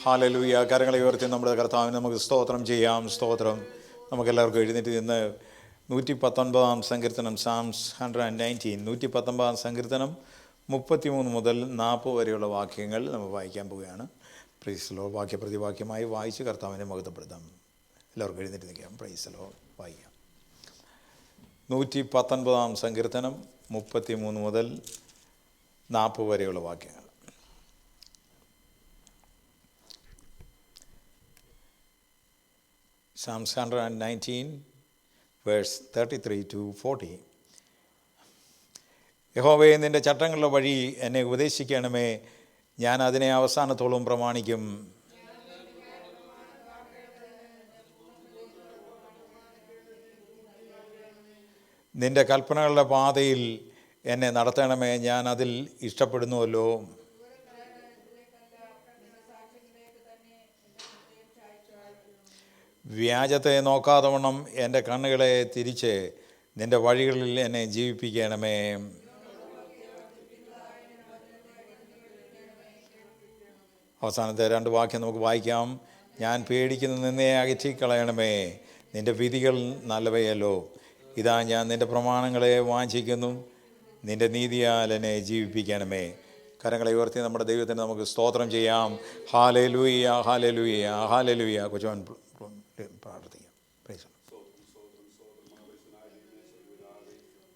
Hallelujah. കരങ്ങളെ ഉയർത്തി നമ്മുടെ കർത്താവിന് നമുക്ക് സ്തോത്രം ചെയ്യാം. സ്തോത്രം. നമുക്കെല്ലാവർക്കും എഴുന്നേറ്റ് നിന്ന് 119 സങ്കീർത്തനം, സാംസ് 119, 119 സങ്കീർത്തനം 33 മുതൽ 40 വരെയുള്ള വാക്യങ്ങൾ നമ്മൾ വായിക്കാൻ പോവുകയാണ്. Praise Lord. വാക്യപ്രതിവാക്യമായി വായിച്ച് കർത്താവിനെ മഹത്വപ്പെടുത്താം. എല്ലാവർക്കും എഴുന്നേറ്റ് നിൽക്കാം. Praise Lord. വായിക്കാം. 119 സങ്കീർത്തനം 33 മുതൽ 40 വരെയുള്ള വാക്യങ്ങൾ. Psalms 119, verse 33 to 40. യഹോവേ, നിൻ്റെ ചട്ടങ്ങളുടെ വഴി എന്നെ ഉപദേശിക്കണമേ, ഞാൻ അതിനെ അവസാനത്തോളം പ്രമാണിക്കും. നിൻ്റെ കൽപ്പനകളുടെ പാതയിൽ എന്നെ നടത്തണമേ, ഞാൻ അതിൽ ഇഷ്ടപ്പെടുന്നുവല്ലോ. വ്യാജത്തെ നോക്കാതവണ്ണം എൻ്റെ കണ്ണുകളെ തിരിച്ച് നിൻ്റെ വഴികളിൽ എന്നെ ജീവിപ്പിക്കണമേ. അവസാനത്തെ 2 വാക്യം നമുക്ക് വായിക്കാം. ഞാൻ പേടിക്കുന്ന നിന്നെ അകറ്റിക്കളയണമേ, നിൻ്റെ വിധികൾ നല്ലവയല്ലോ. ഇതാ ഞാൻ നിൻ്റെ പ്രമാണങ്ങളെ വാഞ്ചിക്കുന്നു, നിൻ്റെ നീതിയാൽ എന്നെ ജീവിപ്പിക്കണമേ. കരങ്ങളെ ഉയർത്തി നമ്മുടെ ദൈവത്തിന് നമുക്ക് സ്തോത്രം ചെയ്യാം. ഹല്ലേലൂയ, ഹല്ലേലൂയ, ഹല്ലേലൂയ. കൊച്ചുവാൻ പ്രാർത്ഥിക്കാം.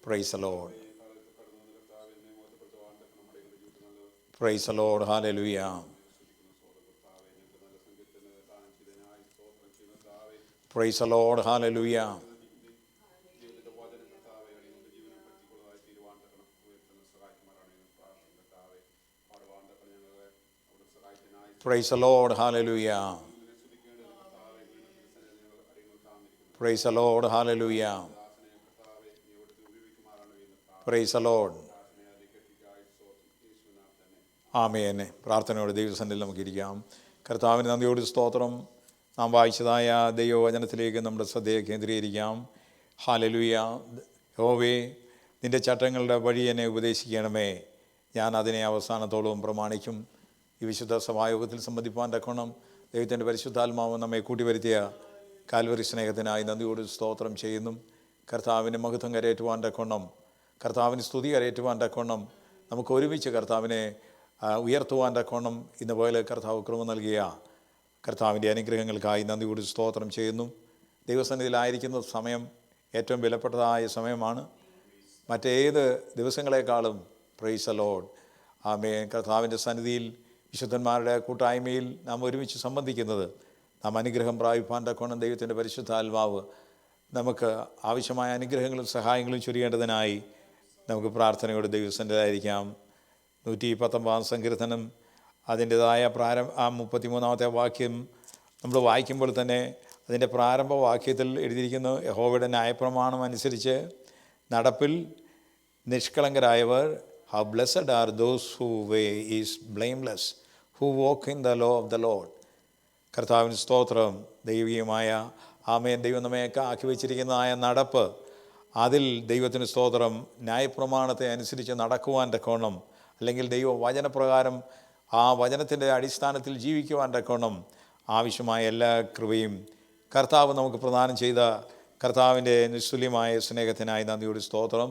Praise the lord. Praise the lord. ഹല്ലേലൂയ. Praise the lord. ഹല്ലേലൂയ. Praise the lord. ഹല്ലേലൂയ. Praise the lord. ഹല്ലേലൂയ. Praise the lord. ആമേൻ. പ്രാർത്ഥനയോടെ ദൈവസന്നിധിയിൽ നമുക്കിരിക്കാം. കർത്താവിന് നന്ദിയോട് സ്തോത്രം. നാം വായിച്ചതായ ദൈവവചനത്തിലേക്ക് നമ്മുടെ ശ്രദ്ധയെ കേന്ദ്രീകരിക്കാം. ഹല്ലേലൂയ. യഹോവേ, നിൻ്റെ ചട്ടങ്ങളുടെ വഴി എന്നെ ഉപദേശിക്കണമേ, ഞാൻ അതിനെ അവസാനത്തോളം പ്രമാണിക്കും. ഈ വിശുദ്ധ സഭായോഗത്തിൽ സംബന്ധിപ്പാൻ തക്കോണം ദൈവത്തിൻ്റെ പരിശുദ്ധാത്മാവ് നമ്മെ കൂട്ടിവരുത്തിയ കാൽവറി സ്നേഹത്തിനായി നന്ദിയോട് സ്തോത്രം ചെയ്യുന്നു. കർത്താവിന് മഹത്വം കരയേറ്റുവാൻ തക്കോണം, കർത്താവിന് സ്തുതി കരയേറ്റുവാൻ തക്കോണം, നമുക്ക് ഒരുമിച്ച് കർത്താവിനെ ഉയർത്തുവാൻ തക്കോണം ഇന്ന് പോലെ കർത്താവ് കൃപ നൽകിയ കർത്താവിൻ്റെ അനുഗ്രഹങ്ങൾക്കായി നന്ദിയോട് സ്തോത്രം ചെയ്യുന്നു. ദൈവസന്നിധിയിലായിരിക്കുന്ന സമയം ഏറ്റവും വിലപ്പെട്ടതായ സമയമാണ്. മറ്റേത് ദിവസങ്ങളെക്കാളും. Praise the lord. ആമേൻ. കർത്താവിൻ്റെ സന്നിധിയിൽ വിശുദ്ധന്മാരുടെ കൂട്ടായ്മയിൽ നാം ഒരുമിച്ച് സംബന്ധിക്കുന്നത് നാം അനുഗ്രഹം പ്രാപിപ്പാൻ തക്കോണം ദൈവത്തിൻ്റെ പരിശുദ്ധാത്മാവ് നമുക്ക് ആവശ്യമായ അനുഗ്രഹങ്ങളും സഹായങ്ങളും ചൊരിയേണ്ടതിനായി നമുക്ക് പ്രാർത്ഥനയോടെ ദൈവസന്നിധിയിലായിരിക്കാം. 119 സങ്കീർത്തനം അതിൻ്റെതായ 33-ാമത്തെ വാക്യം നമ്മൾ വായിക്കുമ്പോൾ തന്നെ അതിൻ്റെ പ്രാരംഭ വാക്യത്തിൽ എഴുതിയിരിക്കുന്നു, യഹോവയുടെ ന്യായപ്രമാണം അനുസരിച്ച് നടപ്പിൽ നിഷ്കളങ്കരായവർ. How blessed are those whose way is blameless, who walk in the law of the Lord. കർത്താവിന് സ്തോത്രം. ദൈവികമായ ആമേൻ. ദൈവം നമ്മയൊക്കെ ആക്കി വച്ചിരിക്കുന്നതായ നടപ്പ്, അതിൽ ദൈവത്തിന് സ്തോത്രം. ന്യായപ്രമാണത്തെ അനുസരിച്ച് നടക്കുവാൻ തക്കോണം, അല്ലെങ്കിൽ ദൈവ വചനപ്രകാരം ആ വചനത്തിൻ്റെ അടിസ്ഥാനത്തിൽ ജീവിക്കുവാൻ തക്കോണം ആവശ്യമായ എല്ലാ കൃപയും കർത്താവ് നമുക്ക് പ്രദാനം ചെയ്ത കർത്താവിൻ്റെ നിസ്തുല്യമായ സ്നേഹത്തിനായി നന്ദിയോട് സ്തോത്രം.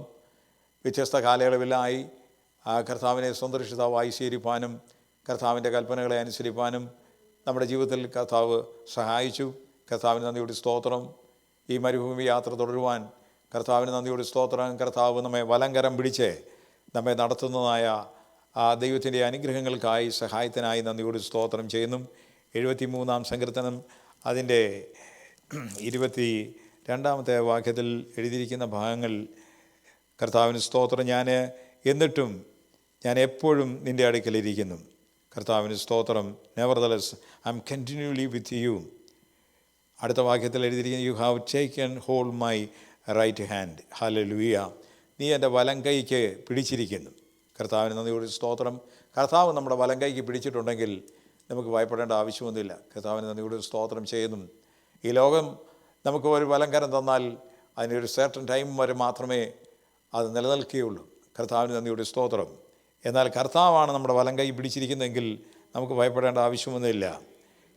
വ്യത്യസ്ത കാലയളവിലായി കർത്താവിനെ സ്വന്തരക്ഷിതാവായി സ്വീകരിപ്പാനും കർത്താവിൻ്റെ കൽപ്പനകളെ അനുസരിപ്പാനും നമ്മുടെ ജീവിതത്തിൽ കർത്താവ് സഹായിച്ചു. കർത്താവിന് നന്ദിയോട് സ്തോത്രം. ഈ മരുഭൂമി യാത്ര തുടരുവാൻ കർത്താവിന് നന്ദിയോട് സ്തോത്രം. കർത്താവ് നമ്മെ വലങ്കരം പിടിച്ച് നമ്മെ നടത്തുന്നതായ ആ ദൈവത്തിൻ്റെ അനുഗ്രഹങ്ങൾക്കായി സഹായത്തിനായി നന്ദിയോട് സ്തോത്രം ചെയ്യുന്നു. 73-ാം സങ്കീർത്തനം അതിൻ്റെ 22-ാമത്തെ വാക്യത്തിൽ എഴുതിയിരിക്കുന്ന ഭാഗങ്ങൾ കർത്താവിന് സ്തോത്രം. എന്നിട്ടും ഞാൻ എപ്പോഴും നിൻ്റെ അടുക്കലിരിക്കുന്നു. കർത്താവിന് സ്തോത്രം. Nevertheless I am continually with you. അടുത്ത വാക്യത്തിൽ എഴുതിയിരിക്കുന്നു, you have taken hold my right hand. ഹല്ലേലൂയ. നീ എൻ്റെ വലം കൈക്ക് പിടിച്ചിരിക്കുന്നു. കർത്താവിന് നന്ദിയോട് സ്തോത്രം. കർത്താവ് നമ്മുടെ വലം കൈക്ക് പിടിച്ചിട്ടുണ്ടെങ്കിൽ നമുക്ക് ഭയപ്പെടേണ്ട ആവശ്യമൊന്നുമില്ല. കർത്താവിന് നന്ദിയോട് സ്തോത്രം ചെയ്യുന്നു. ഈ ലോകം നമുക്ക് ഒരു വലങ്കരം തന്നാൽ അതിനൊരു സർട്ടൻ ടൈം വരെ മാത്രമേ അത് നിലനിൽക്കുകയുള്ളൂ. കർത്താവിന് നന്ദിയോട് സ്തോത്രം. എന്നാൽ കർത്താവാണ് നമ്മുടെ വലം കൈ പിടിച്ചിരിക്കുന്നതെങ്കിൽ നമുക്ക് ഭയപ്പെടേണ്ട ആവശ്യമൊന്നുമില്ല.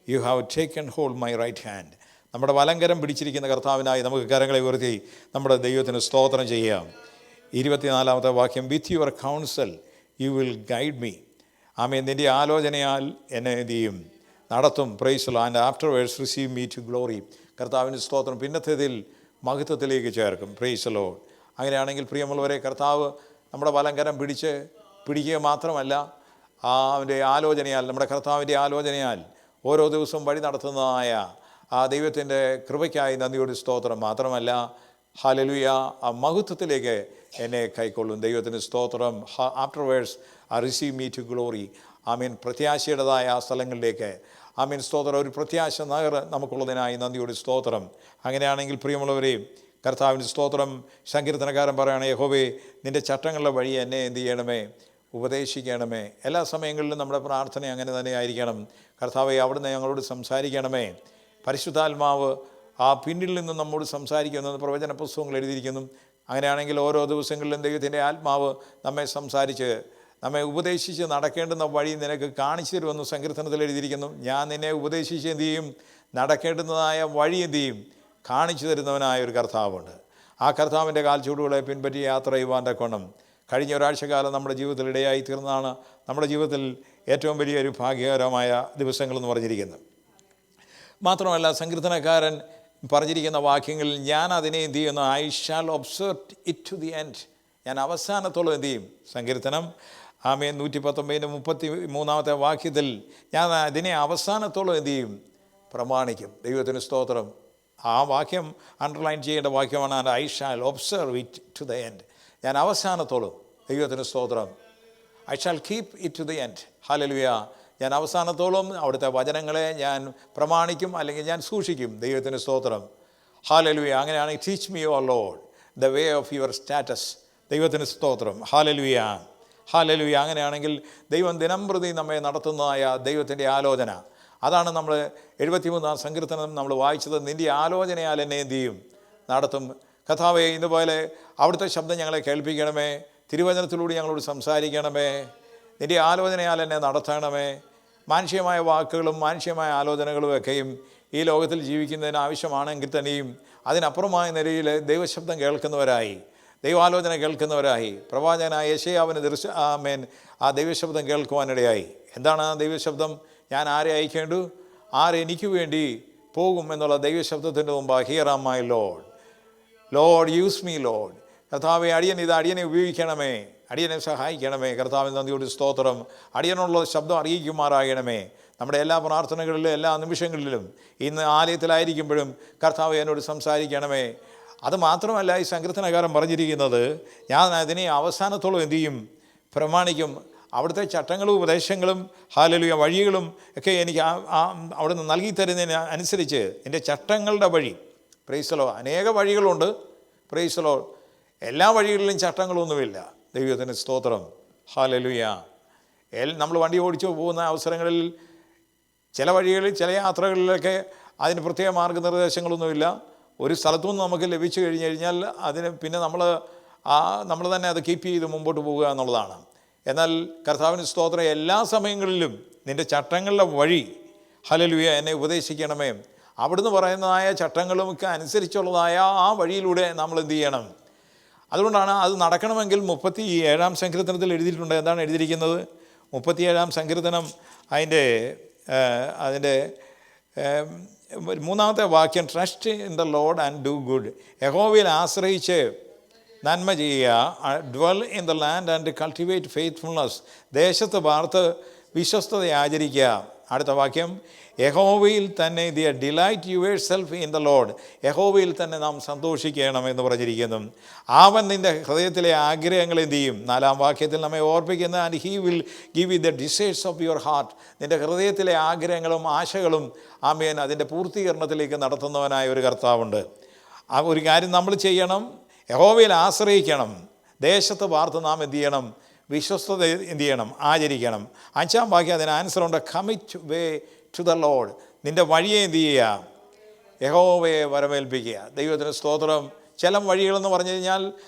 You have taken hold my right hand. നമ്മുടെ വലങ്കരം പിടിച്ചിരിക്കുന്ന കർത്താവിനായി നമുക്ക് കരങ്ങളെ ഉയർത്തി നമ്മുടെ ദൈവത്തിന് സ്തോത്രം ചെയ്യാം. 24-ാമത്തെ വാക്യം, with your counsel you will guide me. ആമേൻ. നിൻ്റെ ആലോചനയാൽ എന്നെ എന്ത് ചെയ്യും? നടത്തും. Praise the lord. And afterwards receive me to glory. കർത്താവിന് സ്തോത്രം. പിന്നത്തേതിൽ മഹത്വത്തിലേക്ക് ചേർക്കും. Praise the lord. അങ്ങനെയാണെങ്കിൽ പ്രിയമുള്ളവരെ, കർത്താവ് നമ്മുടെ വലങ്കരം പിടിക്കുക മാത്രമല്ല, അവൻ്റെ ആലോചനയാൽ, നമ്മുടെ കർത്താവിൻ്റെ ആലോചനയാൽ ഓരോ ദിവസവും വഴി നടത്തുന്നതായ ആ ദൈവത്തിൻ്റെ കൃപയ്ക്കായി നന്ദിയോട് സ്തോത്രം. മാത്രമല്ല, ഹല്ലേലൂയ, ആ മഹത്വത്തിലേക്ക് എന്നെ കൈക്കൊള്ളും. ദൈവത്തിന് സ്തോത്രം. Afterwards receive me to glory. ആമീൻ. പ്രത്യാശയുടേതായ ആ സ്ഥലങ്ങളിലേക്ക്, ആമീൻ, സ്തോത്രം. ഒരു പ്രത്യാശ നഗർ നമുക്കുള്ളതിനായി നന്ദിയോട് സ്തോത്രം. അങ്ങനെയാണെങ്കിൽ പ്രിയമുള്ളവരെ, കർത്താവിന് സ്തോത്രം. സങ്കീർത്തനക്കാരൻ പറയുകയാണ്, യഹോവേ, നിൻ്റെ ചട്ടങ്ങളുടെ വഴി എന്നെ എന്ത് ചെയ്യണമേ? ഉപദേശിക്കണമേ. എല്ലാ സമയങ്ങളിലും നമ്മുടെ പ്രാർത്ഥന അങ്ങനെ തന്നെ ആയിരിക്കണം. കർത്താവെ, അവിടുന്ന് ഞങ്ങളോട് സംസാരിക്കണമേ. പരിശുദ്ധാത്മാവ് ആ പിന്നിൽ നിന്ന് നമ്മോട് സംസാരിക്കുന്നത് പ്രവചന പുസ്തകങ്ങൾ എഴുതിയിരിക്കുന്നു. അങ്ങനെയാണെങ്കിൽ ഓരോ ദിവസങ്ങളിലും ദൈവത്തിൻ്റെ ആത്മാവ് നമ്മെ സംസാരിച്ച് നമ്മെ ഉപദേശിച്ച് നടക്കേണ്ടുന്ന വഴി നിനക്ക് കാണിച്ചു തരുമെന്ന് സങ്കീർത്തനത്തിൽ എഴുതിയിരിക്കുന്നു. ഞാൻ നിന്നെ ഉപദേശിച്ച് എന്ത് ചെയ്യും? നടക്കേണ്ടുന്നതായ വഴി എന്ത് ചെയ്യും? കാണിച്ചു തരുന്നവനായ ഒരു കർത്താവുണ്ട്. ആ കർത്താവിൻ്റെ കാൽച്ചുവടുകളെ പിൻപറ്റി യാത്ര ചെയ്യുവാൻ്റെ കൊണം കഴിഞ്ഞ ഒരാഴ്ചക്കാലം നമ്മുടെ ജീവിതത്തിൽ ഇടയായി തീർന്നതാണ് നമ്മുടെ ജീവിതത്തിൽ ഏറ്റവും വലിയൊരു ഭാഗ്യകരമായ ദിവസങ്ങളെന്ന് പറഞ്ഞിരിക്കുന്നത്. മാത്രമല്ല, സങ്കീർത്തനക്കാരൻ പറഞ്ഞിരിക്കുന്ന വാക്യങ്ങളിൽ ഞാൻ അതിനെ എന്ത് ചെയ്യുന്നു? I shall observe it to the end. ഞാൻ അവസാനത്തോളം എന്ത് ചെയ്യും? സങ്കീർത്തനം 119:33 വാക്യത്തിൽ ഞാൻ അതിനെ അവസാനത്തോളം എന്ത് ചെയ്യും? പ്രമാണിക്കും. ദൈവത്തിന് സ്തോത്രം. ആ വാക്യം അണ്ടർലൈൻ ചെയ്യേണ്ട വാക്യമാണ്. And I shall observe it to the end. ഞാൻ അവസാനത്തോളം, ദൈവത്തിന് സ്തോത്രം, I shall keep it to the end. Hallelujah. ഞാൻ അവസാനത്തോളം അവിടുത്തെ വചനങ്ങളെ ഞാൻ പ്രമാണിക്കും, അല്ലെങ്കിൽ ഞാൻ സൂക്ഷിക്കും. ദൈവത്തിന് സ്തോത്രം. ഹല്ലേലൂയ. അങ്ങനെയാണെങ്കിൽ teach me your Lord the way of your status. ദൈവത്തിന് സ്തോത്രം. ഹല്ലേലൂയ. ഹല്ലേലൂയ. അങ്ങനെയാണെങ്കിൽ ദൈവം ദിനംപ്രതി നമ്മെ നടത്തുന്നതായ ദൈവത്തിൻ്റെ ആലോചന, അതാണ് നമ്മൾ 73-ാം സങ്കീർത്തനം നമ്മൾ വായിച്ചത്. നിൻ്റെ ആലോചനയാൽ എന്നെ എന്ത് ചെയ്യും? നടത്തും. കർത്താവേ, ഇതുപോലെ അവിടുത്തെ ശബ്ദം ഞങ്ങളെ കേൾപ്പിക്കണമേ. തിരുവചനത്തിലൂടെ ഞങ്ങളോട് സംസാരിക്കണമേ. നിൻ്റെ ആലോചനയാൽ എന്നെ നടത്തണമേ. മാനുഷികമായ വാക്കുകളും മാനുഷികമായ ആലോചനകളും ഒക്കെയും ഈ ലോകത്തിൽ ജീവിക്കുന്നതിന് ആവശ്യമാണെങ്കിൽ തന്നെയും അതിനപ്പുറമായ നിലയിൽ ദൈവശബ്ദം കേൾക്കുന്നവരായി, ദൈവാലോചന കേൾക്കുന്നവരായി പ്രവാചകനായ യെശയ്യാവിന് ആ ദൈവശബ്ദം കേൾക്കുവാനിടയായി. എന്താണ് ആ ദൈവശബ്ദം? ഞാൻ ആരെ അയക്കേണ്ടു? ആരെനിക്ക് വേണ്ടി പോകും എന്നുള്ള ദൈവശബ്ദത്തിൻ്റെ മുമ്പ് here am my Lord, Lord use me Lord. കർത്താവെ, അടിയനെ ഉപയോഗിക്കണമേ, അടിയനെ സഹായിക്കണമേ. കർത്താവിന് നന്ദിയോട് സ്തോത്രം. അടിയനുള്ള ശബ്ദം അറിയിക്കുമാറാകണമേ. നമ്മുടെ എല്ലാ പ്രാർത്ഥനകളിലും എല്ലാ നിമിഷങ്ങളിലും ഇന്ന് ആലയത്തിലായിരിക്കുമ്പോഴും കർത്താവ് എന്നോട് സംസാരിക്കണമേ. അത് മാത്രമല്ല, ഈ സങ്കീർത്തനകാരൻ പറഞ്ഞിരിക്കുന്നത് ഞാൻ അതിനെ അവസാനത്തോളം എന്തു ചെയ്യും? പ്രമാണിക്കും. അവിടുത്തെ ചട്ടങ്ങളും ഉപദേശങ്ങളും ഹല്ലേലൂയ വഴികളും ഒക്കെ എനിക്ക് അവിടുന്ന് നൽകി തരുന്നതിന് അനുസരിച്ച് എൻ്റെ ചട്ടങ്ങളുടെ വഴി, പ്രൈസ് ദി ലോർഡ്, അനേക വഴികളുണ്ട്. Price the Lord. എല്ലാ വഴികളിലും ചട്ടങ്ങളൊന്നുമില്ല. ദൈവത്തിന് സ്തോത്രം. ഹല്ലേലൂയ. നമ്മൾ വണ്ടി ഓടിച്ചു പോകുന്ന അവസരങ്ങളിൽ ചില വഴികളിൽ, ചില യാത്രകളിലൊക്കെ അതിന് പ്രത്യേക മാർഗ്ഗനിർദ്ദേശങ്ങളൊന്നുമില്ല. ഒരു സ്ഥലത്തുനിന്ന് നമുക്ക് ലഭിച്ചു കഴിഞ്ഞാൽ അതിന് പിന്നെ നമ്മൾ തന്നെ അത് കീപ്പ് ചെയ്ത് മുമ്പോട്ട് പോകുക എന്നുള്ളതാണ്. എന്നാൽ കർത്താവിന് സ്തോത്രം, എല്ലാ സമയങ്ങളിലും നിൻ്റെ ചട്ടങ്ങളുടെ വഴി ഹല്ലേലൂയ എന്നെ ഉപദേശിക്കണമേ. അവിടുന്ന് പറയുന്നതായ ചട്ടങ്ങളുമൊക്കെ അനുസരിച്ചുള്ളതായ ആ വഴിയിലൂടെ നമ്മൾ എന്ത് ചെയ്യണം? അതുകൊണ്ടാണ് അത് നടക്കണമെങ്കിൽ 37-ാം സങ്കീർത്തനത്തിൽ എഴുതിയിട്ടുണ്ട്. എന്താണ് എഴുതിയിരിക്കുന്നത്? 37-ാം സങ്കീർത്തനം അതിൻ്റെ 3-ാമത്തെ വാക്യം, trust in the Lord and do good. യഹോവയിൽ ആശ്രയിച്ച് നന്മ ചെയ്യുക. Dwell in the land and cultivate faithfulness. ദേശത്ത് പാർത്ത് വിശ്വസ്തത ആചരിക്കുക. അടുത്ത വാക്യം, യഹോവയിൽ തന്നെ delight your self in the Lord. യഹോവയിൽ തന്നെ നാം സന്തോഷിക്കണമെന്ന് പറഞ്ഞിരിക്കുന്നു. അവൻ നിൻ്റെ ഹൃദയത്തിലെ ആഗ്രഹങ്ങൾ എന്ത് ചെയ്യും? 4-ാം വാക്യത്തിൽ നമ്മെ ഓർപ്പിക്കുന്ന, and he will give you the desires of your heart. നിൻ്റെ ഹൃദയത്തിലെ ആഗ്രഹങ്ങളും ആശകളും ആമേൻ അതിൻ്റെ പൂർത്തീകരണത്തിലേക്ക് നടത്തുന്നവനായ ഒരു കർത്താവുണ്ട്. ആ ഒരു കാര്യം നമ്മൾ ചെയ്യണം, യഹോവയിൽ ആശ്രയിക്കണം. ദേശത്ത് പാർത്ത് നാം എന്ത് ചെയ്യണം? വിശ്വസ്തത എന്ത് ചെയ്യണം? ആചരിക്കണം. 5-ാം വാക്യം അതിന് ആൻസറുണ്ട്, commit way to the lord. നിൻ്റെ വഴിയെ എന്ത് ചെയ്യുക? യഹോവയെ വരമേൽപ്പിക്കുക. ദൈവത്തിന് സ്തോത്രം. ചില വഴികളെന്ന് പറഞ്ഞു കഴിഞ്ഞാൽ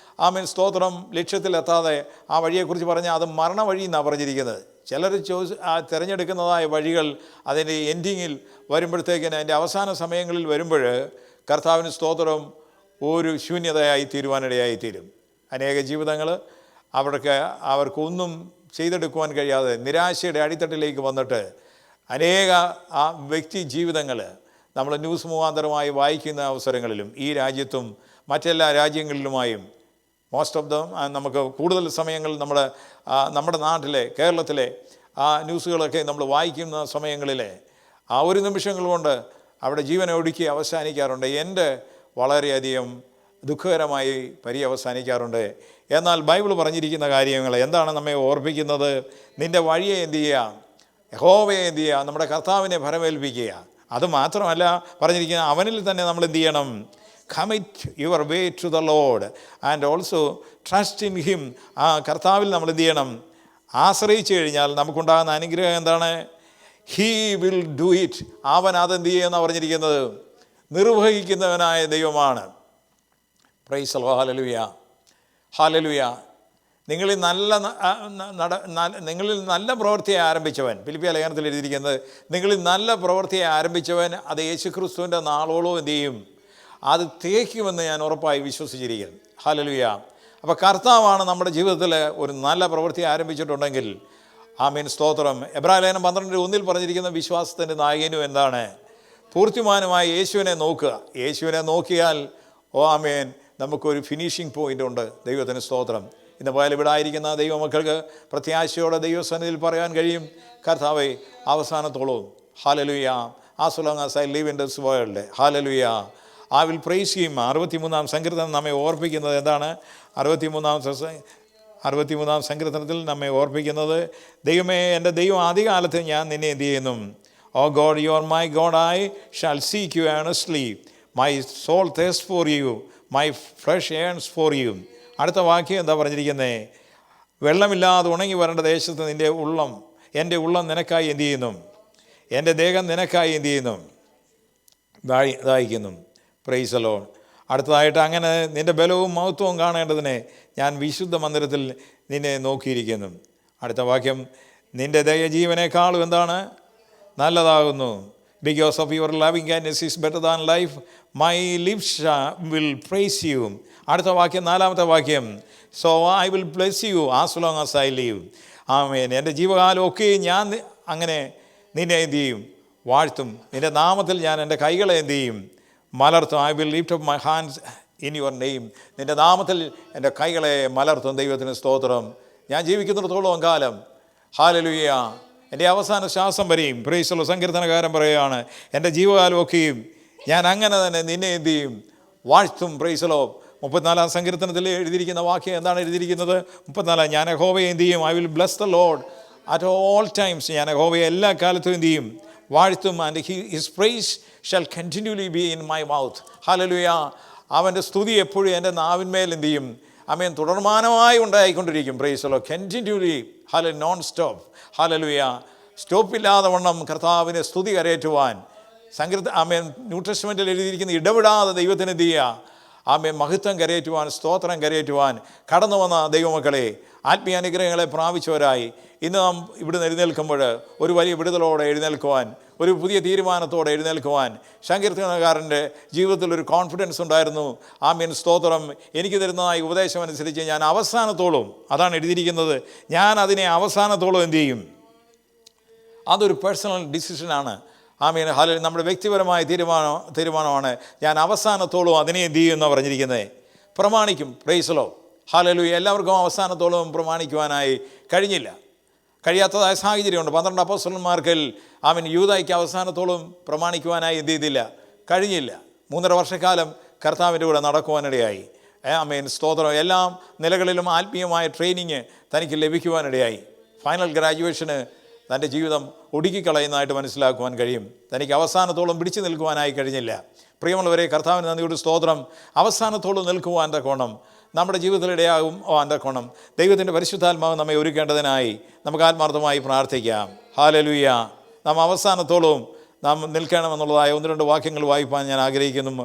ആമേൻ സ്തോത്രം, ലക്ഷ്യത്തിലെത്താതെ ആ വഴിയെക്കുറിച്ച് പറഞ്ഞാൽ അത് മരണവഴി എന്നാണ് പറഞ്ഞിരിക്കുന്നത്. ചിലർ തിരഞ്ഞെടുക്കുന്നതായ വഴികൾ അതിൻ്റെ എൻഡിങ്ങിൽ വരുമ്പോഴത്തേക്കിന് അതിൻ്റെ അവസാന സമയങ്ങളിൽ വരുമ്പോൾ കർത്താവിന് സ്തോത്രം ഒരു ശൂന്യതയായി തീരുവാനിടയായിത്തീരും. അനേക ജീവിതങ്ങൾ അവർക്കൊന്നും ചെയ്തെടുക്കുവാൻ കഴിയാതെ നിരാശയുടെ അടിത്തട്ടിലേക്ക് വന്നിട്ട് അനേക വ്യക്തി ജീവിതങ്ങൾ നമ്മൾ ന്യൂസ് മുഖാന്തരമായി വായിക്കുന്ന അവസരങ്ങളിലും ഈ രാജ്യത്തും മറ്റെല്ലാ രാജ്യങ്ങളിലുമായും മോസ്റ്റ് ഓഫ് ദം നമുക്ക് കൂടുതൽ സമയങ്ങൾ നമ്മുടെ നാട്ടിലെ കേരളത്തിലെ ന്യൂസുകളൊക്കെ നമ്മൾ വായിക്കുന്ന സമയങ്ങളിൽ ഒരു നിമിഷങ്ങൾ കൊണ്ട് അവിടെ ജീവനെ ഒടുക്കി അവസാനിക്കാറുണ്ട്. എൻ്റെ വളരെയധികം ദുഃഖകരമായി പര്യവസാനിക്കാറുണ്ട്. എന്നാൽ ബൈബിൾ പറഞ്ഞിരിക്കുന്ന കാര്യങ്ങൾ എന്താണ് നമ്മെ ഓർപ്പിക്കുന്നത്? നിൻ്റെ വഴിയെ എന്ത് ചെയ്യുക? യഹോവയെ എന്ത് ചെയ്യുക? നമ്മുടെ കർത്താവിനെ ഭരമേൽപ്പിക്കുക. അതുമാത്രമല്ല പറഞ്ഞിരിക്കുന്ന അവനിൽ തന്നെ നമ്മൾ എന്ത് ചെയ്യണം? Commit your way to the Lord and also trust in him. ആ കർത്താവിൽ നമ്മൾ എന്ത് ചെയ്യണം? ആശ്രയിച്ചു കഴിഞ്ഞാൽ നമുക്കുണ്ടാകുന്ന അനുഗ്രഹം എന്താണ്? He will do it. അവൻ അതെന്ത് ചെയ്യുമെന്നാണ് പറഞ്ഞിരിക്കുന്നത്? നിർവഹിക്കുന്നവനായ ദൈവമാണ്. Price the lord. Hallelujah, hallelujah. നിങ്ങളിൽ നല്ല പ്രവൃത്തിയെ ആരംഭിച്ചവൻ, ഫിലിപ്പിയ ലേഖനത്തിൽ എഴുതിയിരിക്കുന്നത്, നിങ്ങളിൽ നല്ല പ്രവൃത്തിയെ ആരംഭിച്ചവൻ അത് യേശുക്രിസ്തുവിൻ്റെ നാളോളം എന്ത് ചെയ്യും? അത് തേക്കുമെന്ന് ഞാൻ ഉറപ്പായി വിശ്വസിച്ചിരിക്കുന്നു. ഹല്ലേലൂയ. അപ്പോൾ കർത്താവാണ് നമ്മുടെ ജീവിതത്തിൽ ഒരു നല്ല പ്രവൃത്തി ആരംഭിച്ചിട്ടുണ്ടെങ്കിൽ ആമേൻ, സ്തോത്രം. എബ്രായ ലേഖനം 12:1 പറഞ്ഞിരിക്കുന്ന വിശ്വാസത്തിൻ്റെ നായകനും എന്താണ്? പൂർത്തിമാനുമായി യേശുവിനെ നോക്കുക. യേശുവിനെ നോക്കിയാൽ ആമേൻ നമുക്കൊരു ഫിനിഷിംഗ് പോയിൻ്റ് ഉണ്ട്. ദൈവത്തിന് സ്തോത്രം. ഇന്ന് പോയാൽ ഇവിടെ ആയിരിക്കുന്ന ദൈവമക്കൾക്ക് പ്രത്യാശയോടെ ദൈവസന്നിധിയിൽ പറയാൻ കഴിയും, കർത്താവേ അവസാനത്തോളവും ഹല്ലേലൂയ, as long as I live in this world, ഹല്ലേലൂയ, ഐ വിൽ പ്രൈസ് ഹിം. 63-ാം സങ്കീർത്തനം നമ്മെ ഓർപ്പിക്കുന്നത് എന്താണ്? 63-ാം സങ്കീർത്തനത്തിൽ നമ്മെ ഓർപ്പിക്കുന്നത്, ദൈവമേ, എൻ്റെ ദൈവം ആദ്യകാലത്ത് ഞാൻ നിന്നെ എന്ത് ചെയ്യുന്നു? O God, you are my God, I shall seek you earnestly, my soul thirsts for you, my flesh yearns for you. അടുത്ത വാക്യം എന്താ പറഞ്ഞിരിക്കുന്നത്? വെള്ളമില്ലാതെ ഉണങ്ങി വരേണ്ട ദേശത്ത് എൻ്റെ ഉള്ളം നിനക്കായി എന്ത് ചെയ്യുന്നു? എൻ്റെ ദേഹം നിനക്കായി എന്ത് ചെയ്യുന്നു? ദാഹിക്കുന്നു. Praise the lord. അടുത്തതായിട്ട്, അങ്ങനെ നിൻ്റെ ബലവും മഹത്വവും കാണേണ്ടതിന് ഞാൻ വിശുദ്ധ മന്ദിരത്തിൽ നിന്നെ നോക്കിയിരിക്കുന്നു. അടുത്ത വാക്യം, നിൻ്റെ ദയ ജീവനേക്കാളും എന്താണ്? നല്ലതാകുന്നു. Because of your loving kindness is better than life, my lips will praise you. അടുത്ത വാക്യം, 4-ാമത്തെ വാക്യം, so I will bless you as long as I live. ആമേൻ. എൻ്റെ ജീവകാലം ഒക്കെ ഞാൻ അങ്ങനെ നിന്നെ എന്ത് ചെയ്യും? വാഴ്ത്തും. നിൻ്റെ നാമത്തിൽ ഞാൻ എൻ്റെ കൈകളെ എന്ത് ചെയ്യും? മലർത്തും. I will lift up my hands in your name. നിൻ്റെ നാമത്തിൽ എൻ്റെ കൈകളെ മലർത്തും. ദൈവത്തിന് സ്തോത്രം. ഞാൻ ജീവിക്കുന്നിടത്തോളം കാലം, ഹല്ലേലൂയ, എൻ്റെ അവസാന ശ്വാസം വരെയും, പ്രൈസ് ദി ലോർഡ്, സങ്കീർത്തനകാരൻ പറയുകയാണ്, എൻ്റെ ജീവകാലമൊക്കെയും ഞാൻ അങ്ങനെ തന്നെ നിന്നെ എന്ത് ചെയ്യും? വാഴ്ത്തും. Price the Lord. 34-ാം സങ്കീർത്തനത്തിൽ എഴുതിയിരിക്കുന്ന വാക്യം എന്താണ് എഴുതിയിരിക്കുന്നത്? 34, ഞാൻ യഹോവയെ എന്ത് ചെയ്യും? I will bless the lord at all times. ഞാൻ യഹോവയെ എല്ലാ കാലത്തും എന്ത് ചെയ്യും? വാഴ്ത്തും. And his praise shall continually be in my mouth. ഹല്ലേലൂയ. അവൻ്റെ സ്തുതി എപ്പോഴും എൻ്റെ നാവിന്മേൽ എന്ത് ചെയ്യും? ആമേൻ, തുടർമാനമായി ഉണ്ടായിക്കൊണ്ടിരിക്കും. Praise the lord. Continually, non stop. ഹല്ലേലൂയ. സ്റ്റോപ്പില്ലാതെ വണ്ണം കർത്താവിനെ സ്തുതി കരയേറ്റുവാൻ ആമേൻ, ന്യൂ ടെസ്റ്റ്മെൻറ്റിൽ എഴുതിയിരിക്കുന്ന ഇടപെടാതെ ദൈവത്തിന് എന്ത് ചെയ്യുക? ആമേൻ, മഹത്വം കരയേറ്റുവാൻ, സ്തോത്രം കരയേറ്റുവാൻ കടന്നു വന്ന ദൈവമക്കളെ, ആത്മീയ അനുഗ്രഹങ്ങളെ പ്രാപിച്ചവരായി ഇന്ന് നാം ഇവിടുന്ന് എഴുന്നേൽക്കുമ്പോൾ ഒരു വലിയ വിടുതലോടെ എഴുന്നേൽക്കുവാൻ, ഒരു പുതിയ തീരുമാനത്തോടെ എഴുന്നേൽക്കുവാൻ സങ്കീർത്തനക്കാരൻ്റെ ജീവിതത്തിൽ ഒരു കോൺഫിഡൻസ് ഉണ്ടായിരുന്നു. ആമേൻ, സ്തോത്രം. എനിക്ക് തരുന്നതായ ഉപദേശം അനുസരിച്ച് ഞാൻ അവസാനത്തോളം, അതാണ് എഴുതിയിരിക്കുന്നത്, ഞാൻ അതിനെ അവസാനത്തോളം എന്ത് ചെയ്യും? അതൊരു പേഴ്സണൽ ഡിസിഷനാണ്. ആമേൻ, ഹല്ലേലൂയ. നമ്മുടെ വ്യക്തിപരമായ തീരുമാനമാണ്. ഞാൻ അവസാനത്തോളം അതിനെ എന്ത് ചെയ്യുമെന്ന് പറഞ്ഞിരിക്കുന്നത്? പ്രമാണിക്കും. Praise the lord. ഹല്ലേലൂയ. എല്ലാവർക്കും അവസാനത്തോളം പ്രമാണിക്കുവാനായി കഴിയാത്തതായ സാഹചര്യമുണ്ട്. 12 അപ്പോസ്തലന്മാർക്കിൽ ആമേൻ, യൂദായ്ക്ക് അവസാനത്തോളം പ്രമാണിക്കുവാനായി എന്ത് ചെയ്തില്ല? കഴിഞ്ഞില്ല. 3.5 വർഷക്കാലം കർത്താവിൻ്റെ കൂടെ നടക്കുവാനിടയായി. ആമേൻ, സ്തോത്രം. എല്ലാ നിലകളിലും ആത്മീയമായ ട്രെയിനിങ് തനിക്ക് ലഭിക്കുവാനിടയായി. ഫൈനൽ ഗ്രാജുവേഷന് തൻ്റെ ജീവിതം ഒടുക്കിക്കളയുന്നതായിട്ട് മനസ്സിലാക്കുവാൻ കഴിയും. തനിക്ക് അവസാനത്തോളം പിടിച്ചു നിൽക്കുവാനായി കഴിഞ്ഞില്ല. പ്രിയമുള്ളവരെ, കർത്താവിന് നന്ദിയോട് സ്തോത്രം. അവസാനത്തോളം നിൽക്കുവാൻ തക്കോണം നമ്മുടെ ജീവിതത്തിലിടയാകും തക്കോണം ദൈവത്തിൻ്റെ പരിശുദ്ധാത്മാവ് നമ്മെ ഒരുക്കേണ്ടതിനായി നമുക്ക് ആത്മാർത്ഥമായി പ്രാർത്ഥിക്കാം. ഹല്ലേലൂയ. നാം അവസാനത്തോളം നാം നിൽക്കണമെന്നുള്ളതായ 1-2 വാക്യങ്ങൾ വായിപ്പാൻ ഞാൻ ആഗ്രഹിക്കുന്നു.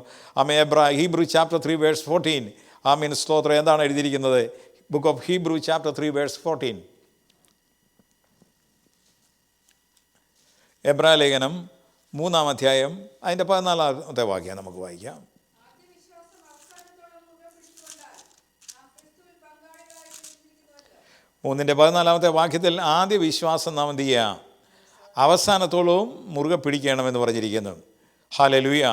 Hebrew chapter 3 verse 14. ആമേൻ, സ്തോത്രം. എന്താണ് എഴുതിയിരിക്കുന്നത്? Book of Hebrew chapter 3 verse 14. എബ്രായ ലേഖനം 3-ാം അധ്യായം അതിൻ്റെ 14-ാമത്തെ വാക്യം നമുക്ക് വായിക്കാം. മൂന്നിൻ്റെ 14-ാമത്തെ വാക്യത്തിൽ ആദ്യ വിശ്വാസം നാം എന്ത് ചെയ്യുക? അവസാനത്തോളവും മുറുകെ പിടിക്കണമെന്ന് പറഞ്ഞിരിക്കുന്നു. Hallelujah.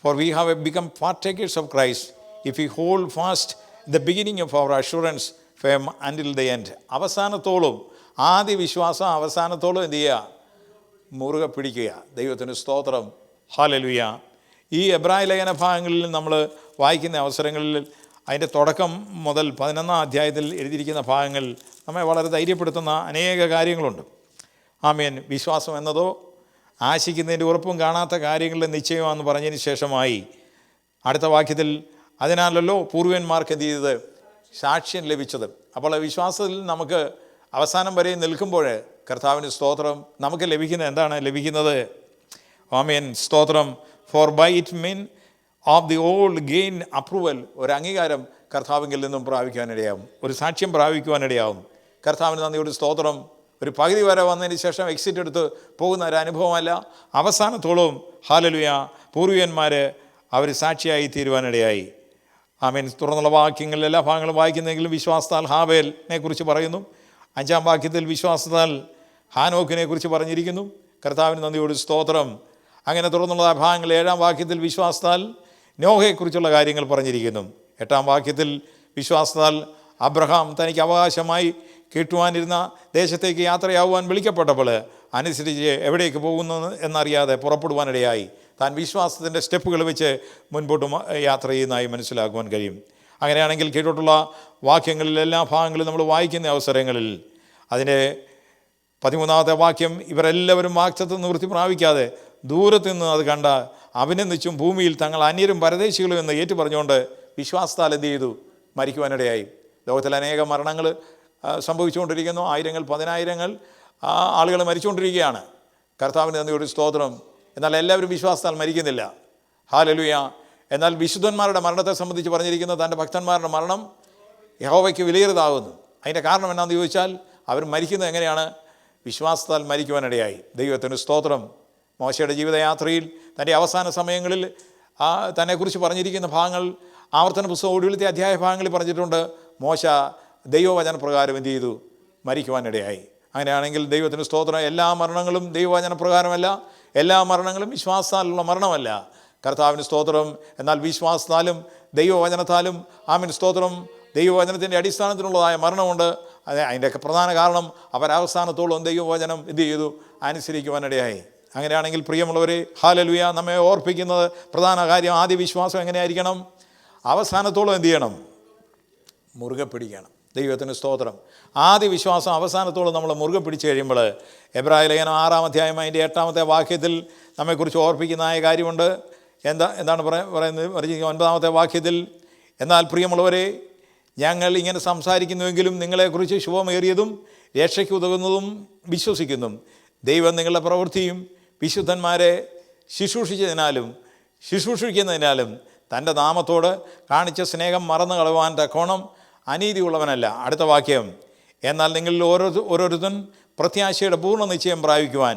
For we have become partakers of Christ if we hold fast the beginning of our assurance firm until the end. അവസാനത്തോളം ആദ്യ വിശ്വാസം അവസാനത്തോളം എന്ത് ചെയ്യുക? മുറുകെ പിടിക്കുക. ദൈവത്തിന് സ്തോത്രം. ഹല്ലേലൂയ. ഈ എബ്രായ ലേഖന ഭാഗങ്ങളിൽ നമ്മൾ വായിക്കുന്ന അവസരങ്ങളിൽ അതിൻ്റെ തുടക്കം മുതൽ 11-ാം അധ്യായത്തിൽ എഴുതിയിരിക്കുന്ന ഭാഗങ്ങൾ നമ്മെ വളരെ ധൈര്യപ്പെടുത്തുന്ന അനേക കാര്യങ്ങളുണ്ട്. ആമേൻ. വിശ്വാസം എന്നതോ ആശിക്കുന്നതിൻ്റെ ഉറപ്പും കാണാത്ത കാര്യങ്ങളുടെ നിശ്ചയമാണെന്ന് പറഞ്ഞതിന് ശേഷമായി അടുത്ത വാക്യത്തിൽ അതിനാലല്ലോ പൂർവ്വന്മാർക്ക് എന്ത് ചെയ്തത്? സാക്ഷ്യം ലഭിച്ചത്. അപ്പോൾ വിശ്വാസത്തിൽ നമുക്ക് അവസാനം വരെ നിൽക്കുമ്പോൾ കർത്താവിന് സ്തോത്രം നമുക്ക് ലഭിക്കുന്നത് എന്താണ് ലഭിക്കുന്നത്? ആമേൻ. സ്തോത്രം. For by it men of the old gain approval. ഒരു അംഗീകാരം കർത്താവിങ്കിൽ നിന്നും പ്രാപിക്കുവാനിടയാവും, ഒരു സാക്ഷ്യം പ്രാപിക്കുവാനിടയാവും. കർത്താവിന് നന്ദിയോട് സ്തോത്രം. ഒരു പകുതി വരെ വന്നതിന് ശേഷം എക്സിറ്റ് എടുത്ത് പോകുന്ന ഒരു അനുഭവമല്ല, അവസാനത്തോളം ഹല്ലേലൂയ പൂർവികന്മാർ അവർ സാക്ഷിയായി തീരുവാനിടയായി. ആമേൻ. തുടർന്നുള്ള വാക്യങ്ങളിൽ എല്ലാ ഭാഗങ്ങളും വായിക്കുന്നെങ്കിലും വിശ്വാസത്താൽ ഹാബേലിനെ കുറിച്ച് പറയുന്നു. 5-ാം വാക്യത്തിൽ വിശ്വാസത്താൽ ഹാനോക്കിനെ കുറിച്ച് പറഞ്ഞിരിക്കുന്നു. കർത്താവിന് നന്ദിയോട് സ്തോത്രം. അങ്ങനെ തുടർന്നുള്ള ഭാഗങ്ങൾ 7-ാം വാക്യത്തിൽ വിശ്വാസത്താൽ നോഹയെക്കുറിച്ചുള്ള കാര്യങ്ങൾ പറഞ്ഞിരിക്കുന്നു. 8-ാം വാക്യത്തിൽ വിശ്വാസത്താൽ അബ്രഹാം തനിക്ക് അവകാശമായി കിട്ടുവാനിരുന്ന ദേശത്തേക്ക് യാത്രയാവുവാൻ വിളിക്കപ്പെട്ടപ്പോൾ അനുസരിച്ച് എവിടേക്ക് പോകുന്നു എന്നറിയാതെ പുറപ്പെടുവാനിടയായി. താൻ വിശ്വാസത്തിൻ്റെ സ്റ്റെപ്പുകൾ വെച്ച് മുൻപോട്ട് യാത്ര ചെയ്യുന്നതായി മനസ്സിലാക്കുവാൻ കഴിയും. അങ്ങനെയാണെങ്കിൽ കീഴോട്ടുള്ള വാക്യങ്ങളിൽ എല്ലാ ഭാഗങ്ങളും നമ്മൾ വായിക്കുന്ന അവസരങ്ങളിൽ അതിൻ്റെ 13-ാമത്തെ വാക്യം ഇവരെല്ലാവരും വാഗ്ദത്തം നിവൃത്തി പ്രാപിക്കാതെ ദൂരത്തു നിന്ന് അത് കണ്ട അഭിനന്ദിച്ചും ഭൂമിയിൽ തങ്ങൾ അന്യരും പരദേശികളും എന്ന് ഏറ്റു പറഞ്ഞുകൊണ്ട് വിശ്വാസത്താൽ എന്ത് ചെയ്തു? മരിക്കുവാനിടയായി. ലോകത്തിൽ അനേക മരണങ്ങൾ സംഭവിച്ചുകൊണ്ടിരിക്കുന്നു. ആയിരങ്ങൾ പതിനായിരങ്ങൾ ആളുകൾ മരിച്ചുകൊണ്ടിരിക്കുകയാണ്. കർത്താവിന് നന്ദിയോട് സ്തോത്രം. എന്നാൽ എല്ലാവരും വിശ്വാസത്താൽ മരിക്കുന്നില്ല. ഹല്ലേലൂയ. എന്നാൽ വിശുദ്ധന്മാരുടെ മരണത്തെ സംബന്ധിച്ച് പറഞ്ഞിരിക്കുന്ന തൻ്റെ ഭക്തന്മാരുടെ മരണം യഹോവയ്ക്ക് വിലയേറിയതാകുന്നു. അതിൻ്റെ കാരണം എന്നാന്ന് ചോദിച്ചാൽ അവർ മരിക്കുന്നത് എങ്ങനെയാണ്? വിശ്വാസത്താൽ മരിക്കുവാനിടയായി. ദൈവത്തിന് സ്തോത്രം. മോശയുടെ ജീവിതയാത്രയിൽ തൻ്റെ അവസാന സമയങ്ങളിൽ തന്നെക്കുറിച്ച് പറഞ്ഞിരിക്കുന്ന ഭാഗങ്ങൾ ആവർത്തന പുസ്തകം ഒടുവിലത്തെ അധ്യായ ഭാഗങ്ങളിൽ പറഞ്ഞിട്ടുണ്ട്. മോശ ദൈവവചനപ്രകാരം എന്ത് ചെയ്തു? മരിക്കുവാനിടയായി. അങ്ങനെയാണെങ്കിൽ ദൈവത്തിന് സ്തോത്രം. എല്ലാ മരണങ്ങളും ദൈവവചനപ്രകാരമല്ല, എല്ലാ മരണങ്ങളും വിശ്വാസത്താലുള്ള മരണമല്ല. കർത്താവിന് സ്തോത്രം. എന്നാൽ വിശ്വാസത്താലും ദൈവവചനത്താലും ആമേൻ സ്തോത്രം ദൈവവചനത്തിൻ്റെ അടിസ്ഥാനത്തിലുള്ളതായ മരണമുണ്ട്. അതിൻ്റെയൊക്കെ പ്രധാന കാരണം അവരവസാനത്തോളം ദൈവവചനം എന്ത് ചെയ്തു? അനുസരിക്കുവാനിടയായി. അങ്ങനെയാണെങ്കിൽ പ്രിയമുള്ളവരെ ഹല്ലേലൂയ നമ്മെ ഓർപ്പിക്കുന്നത് പ്രധാന കാര്യം ആദ്യ വിശ്വാസം എങ്ങനെയായിരിക്കണം? അവസാനത്തോളം എന്ത് ചെയ്യണം? മുറുകെ പിടിക്കണം. ദൈവത്തിന് സ്തോത്രം. ആദ്യ വിശ്വാസം അവസാനത്തോളം നമ്മൾ മുറുകെ പിടിച്ച് കഴിയുമ്പോൾ എബ്രായ ലേഖനം 6-ാം അധ്യായം അതിൻ്റെ 8-ാമത്തെ വാക്യത്തിൽ നമ്മെക്കുറിച്ച് ഓർപ്പിക്കുന്നതായ കാര്യമുണ്ട്. എന്താണ് പറയുന്നത്? 9-ാമത്തെ വാക്യത്തിൽ എന്നാൽ പ്രിയമുള്ളവരെ ഞങ്ങൾ ഇങ്ങനെ സംസാരിക്കുന്നുവെങ്കിലും നിങ്ങളെക്കുറിച്ച് ശുഭമേറിയതും രക്ഷയ്ക്ക് ഉതകുന്നതും വിശ്വസിക്കുന്നു. ദൈവം നിങ്ങളുടെ പ്രവൃത്തിയും വിശുദ്ധന്മാരെ ശുശ്രൂഷിക്കുന്നതിനാലും തൻ്റെ നാമത്തോട് കാണിച്ച സ്നേഹം മറന്നു കളവാൻ തക്കോണം അനീതിയുള്ളവനല്ല. അടുത്ത വാക്യം എന്നാൽ നിങ്ങളിൽ ഓരോരുത്തൻ പ്രത്യാശയുടെ പൂർണ്ണ നിശ്ചയം പ്രാപിക്കുവാൻ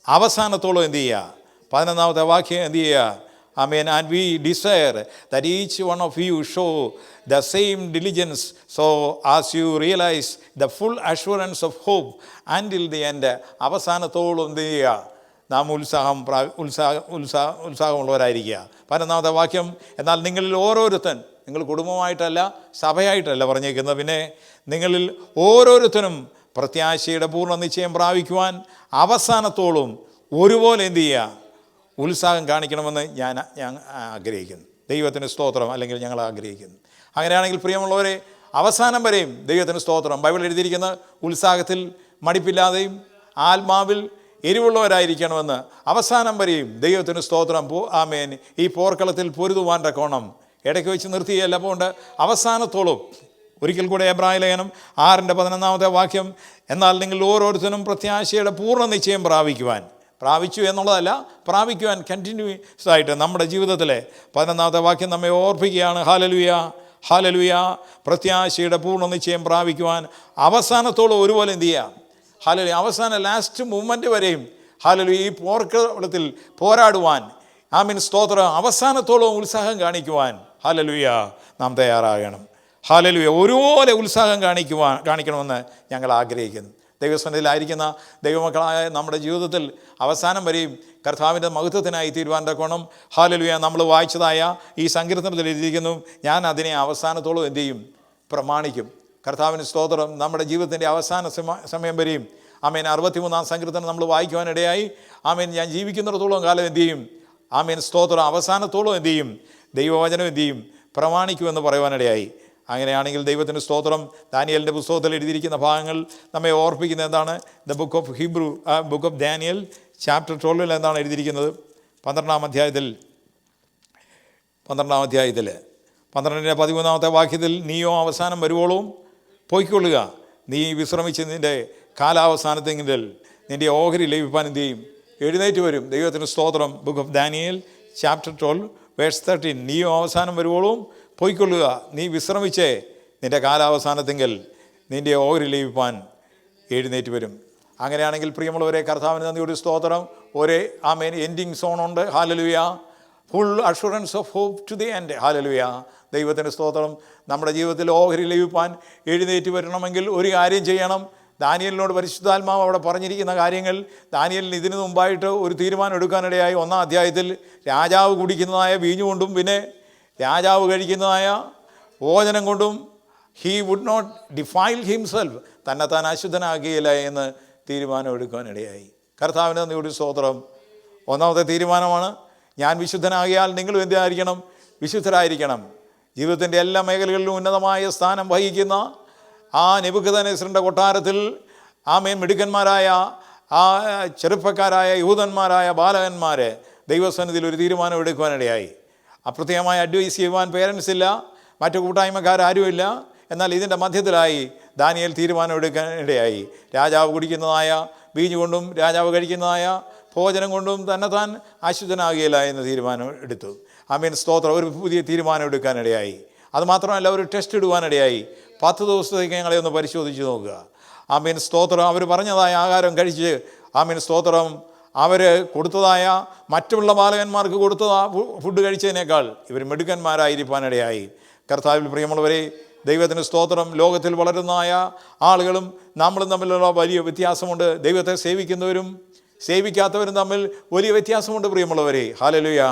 അവസാനത്തോളം എന്ത് ചെയ്യുക? 11-ാമത്തെ വാക്യം എന്ത് ചെയ്യുക? Amen. And we desire that each one of you show the same diligence so as you realize the full assurance of hope until the end. അവസാനത്തോളം എന്ത് ചെയ്യുക? നാം ഉത്സാഹമുള്ളവരായിരിക്കുക. 11-ാമത്തെ വാക്യം എന്നാൽ നിങ്ങളിൽ ഓരോരുത്തൻ, നിങ്ങൾ കുടുംബമായിട്ടല്ല സഭയായിട്ടല്ല പറഞ്ഞേക്കുന്നത്, പിന്നെ നിങ്ങളിൽ ഓരോരുത്തരും പ്രത്യാശയുടെ പൂർണ്ണ നിശ്ചയം പ്രാപിക്കുവാൻ അവസാനത്തോളം ഒരുപോലെ എന്ത് ചെയ്യുക? ഉത്സാഹം കാണിക്കണമെന്ന് ഞാൻ ആഗ്രഹിക്കുന്നു. ദൈവത്തിന് സ്തോത്രം. അല്ലെങ്കിൽ ഞങ്ങൾ ആഗ്രഹിക്കുന്നു. അങ്ങനെയാണെങ്കിൽ പ്രിയമുള്ളവരെ അവസാനം വരെയും ദൈവത്തിന് സ്തോത്രം. ബൈബിൾ എഴുതിയിരിക്കുന്ന ഉത്സാഹത്തിൽ മടിപ്പില്ലാതെയും ആത്മാവിൽ എരിവുള്ളവരായിരിക്കണമെന്ന് അവസാനം വരെയും ദൈവത്തിന് സ്തോത്രം. ആമേൻ. ഈ പോർക്കളത്തിൽ പൊരുതുവാൻ തക്കോണം ഇടയ്ക്ക് വെച്ച് നിർത്തിയല്ല. പോണ്ട് അവസാനത്തോളം. ഒരിക്കൽ കൂടെ എബ്രായ ലേഖനം 6-ന്റെ 11-ാമത്തെ വാക്യം എന്നാൽ നിങ്ങൾ ഓരോരുത്തരും പ്രത്യാശയുടെ പൂർണ്ണ നിശ്ചയം പ്രാപിച്ചു എന്നുള്ളതല്ല, പ്രാപിക്കുവാൻ കണ്ടിന്യൂസ് ആയിട്ട് നമ്മുടെ ജീവിതത്തിലെ 11-ാമത്തെ വാക്യം നമ്മെ ഓർപ്പിക്കുകയാണ്. Hallelujah hallelujah. പ്രത്യാശയുടെ പൂർണ്ണ നിശ്ചയം പ്രാപിക്കുവാൻ അവസാനത്തോളം ഒരുപോലെ എന്ത് ചെയ്യുക? ഹല്ലേലൂയ. അവസാന ലാസ്റ്റ് മൂമെൻ്റ് വരെയും ഹല്ലേലൂയ, ഈ പോർക്കളത്തിൽ പോരാടുവാൻ ആമേൻ സ്തോത്രം അവസാനത്തോളം ഉത്സാഹം കാണിക്കുവാൻ ഹല്ലേലൂയ നാം തയ്യാറാകണം. ഹല്ലേലൂയ, ഒരുപോലെ ഉത്സാഹം കാണിക്കണമെന്ന് ഞങ്ങൾ ആഗ്രഹിക്കുന്നു. ദൈവസന്നിധിയിലായിരിക്കുന്ന ദൈവമക്കളായ നമ്മുടെ ജീവിതത്തിൽ അവസാനം വരെയും കർത്താവിൻ്റെ മഹത്വത്തിനായി തീരുവാൻ തക്കോണം ഹല്ലേലൂയ നമ്മൾ വായിച്ചതായ ഈ സങ്കീർത്തനത്തിൽ എഴുതിയിരിക്കുന്നു, ഞാൻ അതിനെ അവസാനത്തോളം എന്തു ചെയ്യും? പ്രമാണിക്കും. കർത്താവിന് സ്തോത്രം. നമ്മുടെ ജീവിതത്തിൻ്റെ അവസാന സമയം വരെയും ആമേൻ 63-ാം സങ്കീർത്തനം നമ്മൾ വായിക്കുവാനിടയായി. ആമേൻ ഞാൻ ജീവിക്കുന്നിടത്തോളം കാലം എന്തു ചെയ്യും? ആമേൻ സ്തോത്രം അവസാനത്തോളം എന്തു ചെയ്യും? ദൈവവചനം എന്തു ചെയ്യും? പ്രമാണിക്കുമെന്ന് പറയുവാനിടയായി. അങ്ങനെയാണെങ്കിൽ ദൈവത്തിന് സ്തോത്രം. ദാനിയേലിൻ്റെ പുസ്തകത്തിൽ എഴുതിയിരിക്കുന്ന ഭാഗങ്ങൾ നമ്മെ ഓർപ്പിക്കുന്നത് എന്താണ്? The book of Hebrew, book of Daniel chapter 12 എന്താണ് എഴുതിയിരിക്കുന്നത്? 12-ാം അധ്യായത്തിൽ 12-ാമത്തെ വാക്യത്തിൽ, നീയോ അവസാനം വരുവോളവും പോയിക്കൊള്ളുക, നീ വിശ്രമിച്ച് നിൻ്റെ കാലാവസാനത്തെങ്കിൽ നിൻ്റെ ഓഹരി ലഭിപ്പാൻ എന്ത് ചെയ്യും? എഴുന്നേറ്റ് വരും. ദൈവത്തിന് സ്തോത്രം. Book of Daniel chapter 12 verse 13, നീയോ അവസാനം വരുവോളവും പോയിക്കൊള്ളുക, നീ വിശ്രമിച്ചേ നിൻ്റെ കാലാവസാനത്തെങ്കിൽ നിൻ്റെ ഓഹരി ലഭിപ്പാൻ എഴുന്നേറ്റ് വരും. അങ്ങനെയാണെങ്കിൽ പ്രിയമുള്ളവരെ, കർത്താവിന് നന്ദിയോട് സ്തോത്രം. ഒരേ ആമേൻ എൻഡിങ് സോണുണ്ട്. ഹല്ലേലൂയ, full assurance of hope to the end. ഹല്ലേലൂയ, ദൈവത്തിന് സ്തോത്രം. നമ്മുടെ ജീവിതത്തിൽ ഓഹരി ലഭിപ്പാൻ എഴുന്നേറ്റ് വരണമെങ്കിൽ ഒരു കാര്യം ചെയ്യണം. ദാനിയേലിനോട് പരിശുദ്ധാത്മാവ് അവിടെ പറഞ്ഞിരിക്കുന്ന കാര്യങ്ങൾ, ദാനിയേലിന് ഇതിനു മുമ്പായിട്ട് ഒരു തീരുമാനം എടുക്കാനിടയായി. 1-ാം അധ്യായത്തിൽ രാജാവ് കുടിക്കുന്നതായ വീഞ്ഞു കൊണ്ടും പിന്നെ രാജാവ് കഴിക്കുന്നതായ ഭോജനം കൊണ്ടും he would not defile himself, തന്നെത്താൻ അശുദ്ധനാക്കുകയില്ല എന്ന് തീരുമാനം എടുക്കാനിടയായി. കർത്താവിന് നന്ദിയോട് സ്തോത്രം. 1-ാമത്തെ തീരുമാനമാണ്, ഞാൻ വിശുദ്ധനാകിയാൽ നിങ്ങളും എന്തായിരിക്കണം? വിശുദ്ധരായിരിക്കണം. ജീവിതത്തിൻ്റെ എല്ലാ മേഖലകളിലും ഉന്നതമായ സ്ഥാനം വഹിക്കുന്ന ആ നെബൂഖദ്നേസറിൻ്റെ കൊട്ടാരത്തിൽ ആമേൻ മിടുക്കന്മാരായ ആ ചെറുപ്പക്കാരായ യഹൂദന്മാരായ ബാലകന്മാരെ ദൈവസന്നിധിയിൽ ഒരു തീരുമാനം എടുക്കുവാനിടയായി. അപ്രത്യേകമായി അഡ്വൈസ് ചെയ്യുവാൻ പേരൻസ് ഇല്ല, മറ്റു കൂട്ടായ്മക്കാരുമില്ല. എന്നാൽ ഇതിൻ്റെ മധ്യത്തിലായി ദാനിയേൽ തീരുമാനം എടുക്കാനിടയായി. രാജാവ് കുടിക്കുന്നതായ വീഞ്ഞു കൊണ്ടും രാജാവ് കഴിക്കുന്നതായ ഭോജനം കൊണ്ടും തന്നെത്താൻ അശുദ്ധനാകുകയില്ല എന്ന് തീരുമാനം എടുത്തു. ആമേൻ സ്തോത്രം. ഒരു പുതിയ തീരുമാനം എടുക്കാനിടയായി. അതുമാത്രമല്ല, ഒരു ടെസ്റ്റ് ഇടുവാനിടയായി. 10 ദിവസത്തേക്ക് ഞങ്ങളെ ഒന്ന് പരിശോധിച്ച് നോക്കുക. ആമേൻ സ്തോത്രം. അവർ പറഞ്ഞതായ ആഹാരം കഴിച്ച് ആമേൻ സ്തോത്രം അവർ കൊടുത്തതായ മറ്റുള്ള ബാലകന്മാർക്ക് കൊടുത്ത ഫുഡ് കഴിച്ചതിനേക്കാൾ ഇവർ മിടുക്കന്മാരായിരിക്കാനിടയായി. കർത്താവിൽ പ്രിയമുള്ളവരെ, ദൈവത്തിന് സ്തോത്രം. ലോകത്തിൽ വളരുന്നതായ ആളുകളും നമ്മളും തമ്മിലുള്ള വലിയ വ്യത്യാസമുണ്ട്. ദൈവത്തെ സേവിക്കുന്നവരും സേവിക്കാത്തവരും തമ്മിൽ വലിയ വ്യത്യാസമുണ്ട് പ്രിയമുള്ളവരെ. ഹല്ലേലൂയ.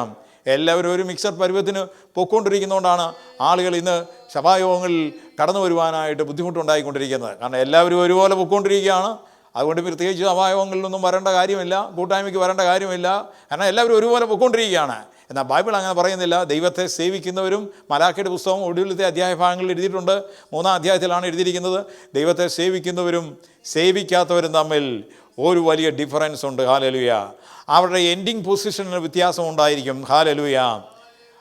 എല്ലാവരും ഒരു മിക്സഡ് പരുവത്തിന് പൊയ്ക്കൊണ്ടിരിക്കുന്നതുകൊണ്ടാണ് ആളുകൾ ഇന്ന് സഭായോഗങ്ങളിൽ കടന്നു വരുവാനായിട്ട് ബുദ്ധിമുട്ടുണ്ടായിക്കൊണ്ടിരിക്കുന്നത്. കാരണം എല്ലാവരും ഒരുപോലെ പൊയ്ക്കൊണ്ടിരിക്കുകയാണ്. അതുകൊണ്ട് പ്രത്യേകിച്ച് സഭായോഗങ്ങളിലൊന്നും വരേണ്ട കാര്യമില്ല, കൂട്ടായ്മയ്ക്ക് വരേണ്ട കാര്യമില്ല. കാരണം എല്ലാവരും ഒരുപോലെ പൊയ്ക്കൊണ്ടിരിക്കുകയാണ്. എന്നാൽ ബൈബിൾ അങ്ങനെ പറയുന്നില്ല. ദൈവത്തെ സേവിക്കുന്നവരും, മലാഖയുടെ പുസ്തകം ഒടുവിലത്തെ അധ്യായ ഭാഗങ്ങളിൽ എഴുതിയിട്ടുണ്ട്. 3-ാം അധ്യായത്തിലാണ് എഴുതിയിരിക്കുന്നത്, ദൈവത്തെ സേവിക്കുന്നവരും സേവിക്കാത്തവരും തമ്മിൽ ഒരു വലിയ ഡിഫറൻസ് ഉണ്ട്. ഹല്ലേലൂയ. അവരുടെ എൻഡിങ് പൊസിഷനിൽ വ്യത്യാസം ഉണ്ടായിരിക്കും. ഹല്ലേലൂയ.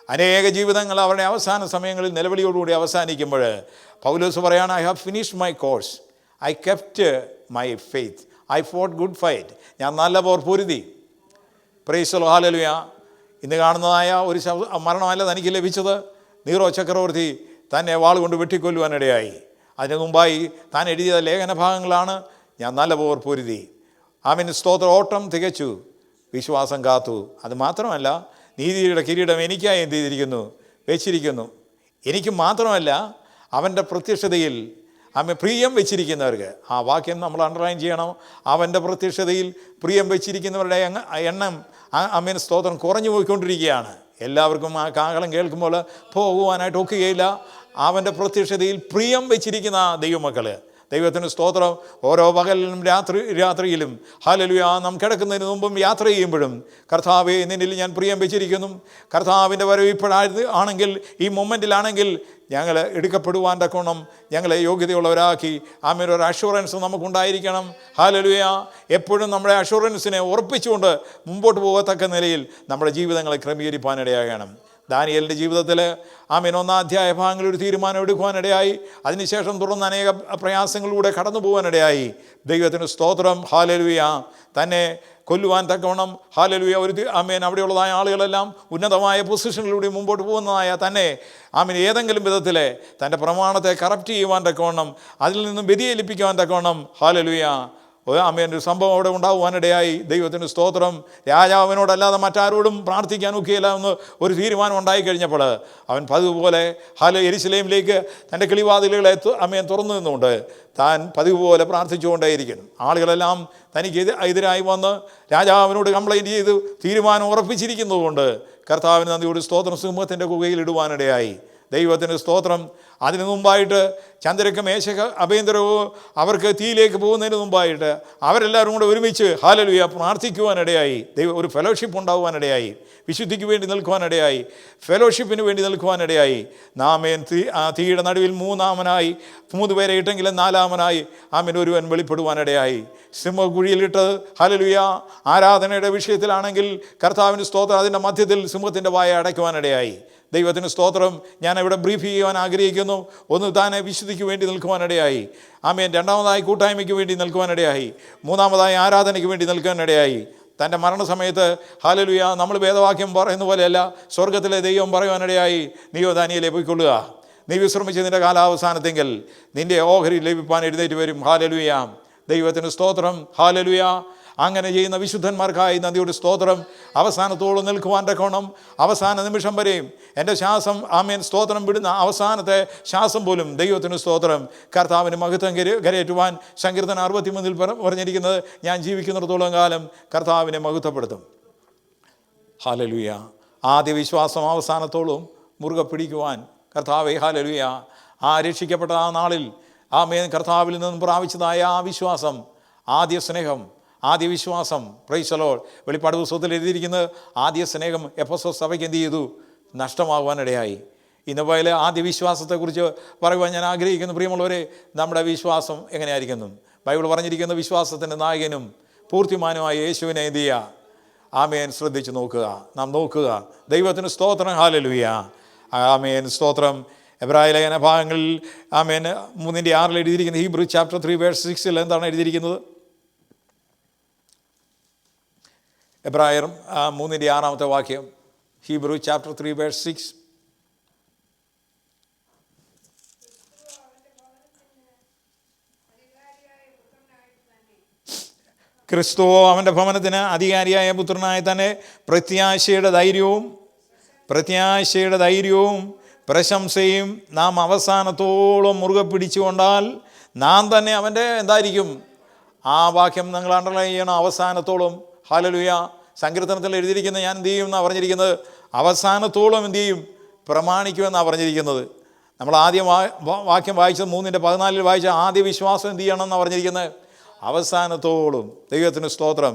അനേക ജീവിതങ്ങൾ അവരുടെ അവസാന സമയങ്ങളിൽ നിലവിളിയോടുകൂടി അവസാനിക്കുമ്പോൾ പൗലോസ് പറയാണ്, I have finished my course, I kept my faith, I fought good fight. ഞാൻ നല്ല പോർ പൊരുതി. Price the lord. ഹല്ലേലൂയ. ഇന്ന് കാണുന്നതായ ഒരു മരണമല്ല തനിക്ക് ലഭിച്ചത്. നീറോ ചക്രവർത്തി തന്നെ വാളുകൊണ്ട് വെട്ടിക്കൊല്ലുവാനിടയായി. അതിന് മുമ്പായി താൻ എഴുതിയ ലേഖന ഭാഗങ്ങളാണ്, ഞാൻ നല്ല പോർ പൊരുതി. ആമേൻ സ്തോത്രം. ഓട്ടം തികച്ചു, വിശ്വാസം കാത്തു. അത് മാത്രമല്ല, നീതിയുടെ കിരീടം എനിക്കായി എന്ത് ചെയ്തിരിക്കുന്നു? വെച്ചിരിക്കുന്നു. എനിക്ക് മാത്രമല്ല, അവൻ്റെ പ്രത്യക്ഷതയിൽ പ്രിയം വെച്ചിരിക്കുന്നവർക്ക്. ആ വാക്യം നമ്മൾ അണ്ടർലൈൻ ചെയ്യണം. അവൻ്റെ പ്രത്യക്ഷതയിൽ പ്രിയം വെച്ചിരിക്കുന്നവരുടെ എണ്ണം ആമേൻ സ്തോത്രം കുറഞ്ഞു പോയിക്കൊണ്ടിരിക്കുകയാണ്. എല്ലാവർക്കും ആ കാഹളം കേൾക്കുമ്പോൾ പോകുവാനായിട്ട് ഒക്കുകയില്ല. അവൻ്റെ പ്രത്യക്ഷതയിൽ പ്രിയം വെച്ചിരിക്കുന്ന ദൈവമക്കൾ, ദൈവത്തിന് സ്തോത്രം. ഓരോ പകലിലും രാത്രിയിലും ഹല്ലേലൂയ, നാം കിടക്കുന്നതിന് മുമ്പും യാത്ര ചെയ്യുമ്പോഴും കർത്താവേ നിന്നിൽ ഞാൻ പ്രിയം വെച്ചിരിക്കുന്നു. കർത്താവിൻ്റെ വരവ് ഇപ്പോഴാണെങ്കിൽ, ഈ മൊമെൻറ്റിലാണെങ്കിൽ ഞങ്ങൾ എടുക്കപ്പെടുവാൻ തക്കോണം ഞങ്ങളെ യോഗ്യതയുള്ളവരാക്കി. ആമേൻ ഒരു അഷുറൻസ് നമുക്കുണ്ടായിരിക്കണം. ഹല്ലേലൂയ. എപ്പോഴും നമ്മുടെ അഷുറൻസിനെ ഉറപ്പിച്ചുകൊണ്ട് മുമ്പോട്ട് പോകത്തക്ക നിലയിൽ നമ്മുടെ ജീവിതങ്ങളെ ക്രമീകരിക്കാനിടയാകണം. ദാനിയേലിൻ്റെ ജീവിതത്തിൽ ആമേൻ 1-ാം അധ്യായ ഭാഗങ്ങളിൽ ഒരു തീരുമാനം എടുക്കുവാനിടയായി. അതിനുശേഷം തുടർന്ന് അനേക പ്രയാസങ്ങളിലൂടെ കടന്നു പോകാനിടയായി. ദൈവത്തിന് സ്തോത്രം. ഹല്ലേലൂയ. തന്നെ കൊല്ലുവാൻ തക്കവണ്ണം ഹല്ലേലൂയ ഒരു ആമേൻ അവിടെയുള്ളതായ ആളുകളെല്ലാം ഉന്നതമായ പൊസിഷനിലൂടെ മുമ്പോട്ട് പോകുന്നതായ തന്നെ ആമേൻ ഏതെങ്കിലും വിധത്തിൽ തൻ്റെ പ്രമാണത്തെ കറപ്റ്റ് ചെയ്യുവാൻ തക്കവണ്ണം, അതിൽ നിന്നും വ്യതിചലിപ്പിക്കുവാൻ തക്കവണ്ണം ഹല്ലേലൂയ ആമേൻ ഒരു സംഭവം അവിടെ ഉണ്ടാകുവാനിടയായി. ദൈവത്തിന് സ്തോത്രം. രാജാവിനോടല്ലാതെ മറ്റാരോടും പ്രാർത്ഥിക്കാൻ ഒക്കെയില്ല എന്ന് ഒരു തീരുമാനം ഉണ്ടായിക്കഴിഞ്ഞപ്പോൾ അവൻ പതിവ് പോലെ യെരുശലേമിലേക്ക് തൻ്റെ കിളിവാതിലുകളെ ആമേൻ തുറന്നു നിന്നുകൊണ്ട് താൻ പതിവ് പോലെ പ്രാർത്ഥിച്ചുകൊണ്ടേയിരിക്കുന്നു. ആളുകളെല്ലാം തനിക്ക് എതിരായി വന്ന് രാജാവിനോട് കംപ്ലൈൻറ്റ് ചെയ്ത് തീരുമാനം ഉറപ്പിച്ചിരിക്കുന്നതുകൊണ്ട് കർത്താവിന് നന്ദിയോട് സ്തോത്രം സിംഹത്തിൻ്റെ ഗുഹയിൽ ഇടുവാനിടയായി. ദൈവത്തിന് സ്തോത്രം. അതിനു മുമ്പായിട്ട് ചന്ദ്രക്ക് മേശക അഭ്യന്തരവും അവർക്ക് തീയിലേക്ക് പോകുന്നതിന് മുമ്പായിട്ട് അവരെല്ലാവരും കൂടെ ഒരുമിച്ച് ഹല്ലേലൂയ പ്രാർത്ഥിക്കുവാനിടയായി. ദൈവം ഒരു ഫെലോഷിപ്പ് ഉണ്ടാകുവാനിടയായി. വിശുദ്ധിക്ക് വേണ്ടി നിൽക്കുവാനിടയായി. ഫെലോഷിപ്പിന് വേണ്ടി നിൽക്കുവാനിടയായി. നാമേൻ തീയുടെ നടുവിൽ മൂന്നാമനായി 3 പേരെ ഇട്ടെങ്കിലും 4-മനായി ആമേൻ ഒരുവൻ വെളിപ്പെടുവാനിടയായി. സിംഹക്കുഴിയിലിട്ട് ഹല്ലേലൂയ ആരാധനയുടെ വിഷയത്തിലാണെങ്കിൽ കർത്താവിന് സ്തോത്രം അതിൻ്റെ മധ്യത്തിൽ സിംഹത്തിൻ്റെ വായ അടയ്ക്കുവാനിടയായി. ദൈവത്തിന് സ്തോത്രം. ഞാൻ ഇവിടെ ബ്രീഫ് ചെയ്യുവാൻ ആഗ്രഹിക്കുന്നു. ഒന്ന്, താനെ വിശുദ്ധിക്ക് വേണ്ടി നിൽക്കുവാനിടയായി. ആമേൻ. രണ്ടാമതായി കൂട്ടായ്മയ്ക്ക് വേണ്ടി നിൽക്കുവാനിടയായി. മൂന്നാമതായി ആരാധനയ്ക്ക് വേണ്ടി നിൽക്കാനിടയായി. തൻ്റെ മരണസമയത്ത് ഹല്ലേലൂയ നമ്മൾ വേദവാക്യം പറയുന്ന പോലെയല്ല, സ്വർഗത്തിലെ ദൈവം പറയുവാനിടയായി, നീയോ ദാനിയേലേ പോയിക്കൊള്ളുക, നീ വിശ്രമിച്ച് നിൻ്റെ കാലാവസാനത്തെങ്കിൽ നിൻ്റെ ഓഹരി ലഭിപ്പാൻ എഴുന്നേറ്റ് വരും. ഹല്ലേലൂയ. ദൈവത്തിന് സ്തോത്രം. ഹല്ലേലൂയ. അങ്ങനെ ചെയ്യുന്ന വിശുദ്ധന്മാർക്കായി നന്ദിയുടെ സ്തോത്രം. അവസാനത്തോളം നിൽക്കുവാൻ തക്കവണ്ണം അവസാന നിമിഷം വരെയും എൻ്റെ ശ്വാസം ആമേൻ സ്തോത്രം വിടുന്ന അവസാനത്തെ ശ്വാസം പോലും ദൈവത്തിന് സ്തോത്രം കർത്താവിന് മഹത്വം കരയേറ്റുവാൻ സങ്കീർത്തനം 63 പറഞ്ഞിരിക്കുന്നത്, ഞാൻ ജീവിക്കുന്നിടത്തോളം കാലം കർത്താവിനെ മഹത്വപ്പെടുത്തും. ഹല്ലേലൂയ. ആദ്യ വിശ്വാസം അവസാനത്തോളം മുറുകെ പിടിക്കുവാൻ കർത്താവേ ഹല്ലേലൂയ. ആ രക്ഷിക്കപ്പെട്ട ആ നാളിൽ ആമേൻ കർത്താവിൽ നിന്നും പ്രാപിച്ചതായ ആ വിശ്വാസം, ആദ്യ സ്നേഹം, ആദ്യ വിശ്വാസം, പ്രൈസ് ദി ലോർഡ്. വെളിപ്പാട് പുസ്തകത്തിൽ എഴുതിയിരിക്കുന്നത് ആദ്യ സ്നേഹം എഫെസോസ് സഭയ്ക്ക് എന്ത് ചെയ്തു? നഷ്ടമാകുവാനിടയായി. ഇന്ന് പോലെ ആദ്യ വിശ്വാസത്തെക്കുറിച്ച് പറയുവാൻ ഞാൻ ആഗ്രഹിക്കുന്നു. പ്രിയമുള്ളവരെ, നമ്മുടെ വിശ്വാസം എങ്ങനെയായിരിക്കുന്നു? ബൈബിൾ പറഞ്ഞിരിക്കുന്ന വിശ്വാസത്തിൻ്റെ നായകനും പൂർത്തിമാനുമായ യേശുവിനെ എന്ത് ചെയ്യുക? ആമേൻ ശ്രദ്ധിച്ച് നോക്കുക. നാം നോക്കുക. ദൈവത്തിന് സ്തോത്രം. ഹല്ലേലൂയ. ആമേൻ സ്തോത്രം. എബ്രായ ലേഖന ഭാഗങ്ങളിൽ ആമേൻ 3:6 എഴുതിയിരിക്കുന്നത്, ഹീബ്രു ചാപ്റ്റർ 3 വേഴ്സ് 6 എന്താണ് എഴുതിയിരിക്കുന്നത്? എബ്രായർ 3:6 വാക്യം. Hebrew chapter 3 verse 6. ക്രിസ്തുവോ അവൻ്റെ ഭവനത്തിന് അധികാരിയായ പുത്രനായി തന്നെ പ്രത്യാശയുടെ ധൈര്യവും പ്രശംസയും നാം അവസാനത്തോളം മുറുകെ പിടിച്ചുകൊണ്ടാൽ നാം തന്നെ അവൻ്റെ എന്തായിരിക്കും? ആ വാക്യം നിങ്ങൾ അണ്ടർലൈൻ ചെയ്യണം. അവസാനത്തോളം. ഹല്ലേലൂയ. സങ്കീർത്തനത്തിൽ എഴുതിയിരിക്കുന്നത് ഞാൻ എന്ത് ചെയ്യും എന്നാണ് പറഞ്ഞിരിക്കുന്നത്? അവസാനത്തോളം എന്ത് ചെയ്യും? പ്രമാണിക്കുമെന്നാണ് പറഞ്ഞിരിക്കുന്നത്. നമ്മൾ ആദ്യം വാക്യം വായിച്ചത് 3:14 വായിച്ച ആദ്യ വിശ്വാസം എന്ത് ചെയ്യണം എന്നാണ് പറഞ്ഞിരിക്കുന്നത്? അവസാനത്തോളം. ദൈവത്തിന് സ്തോത്രം.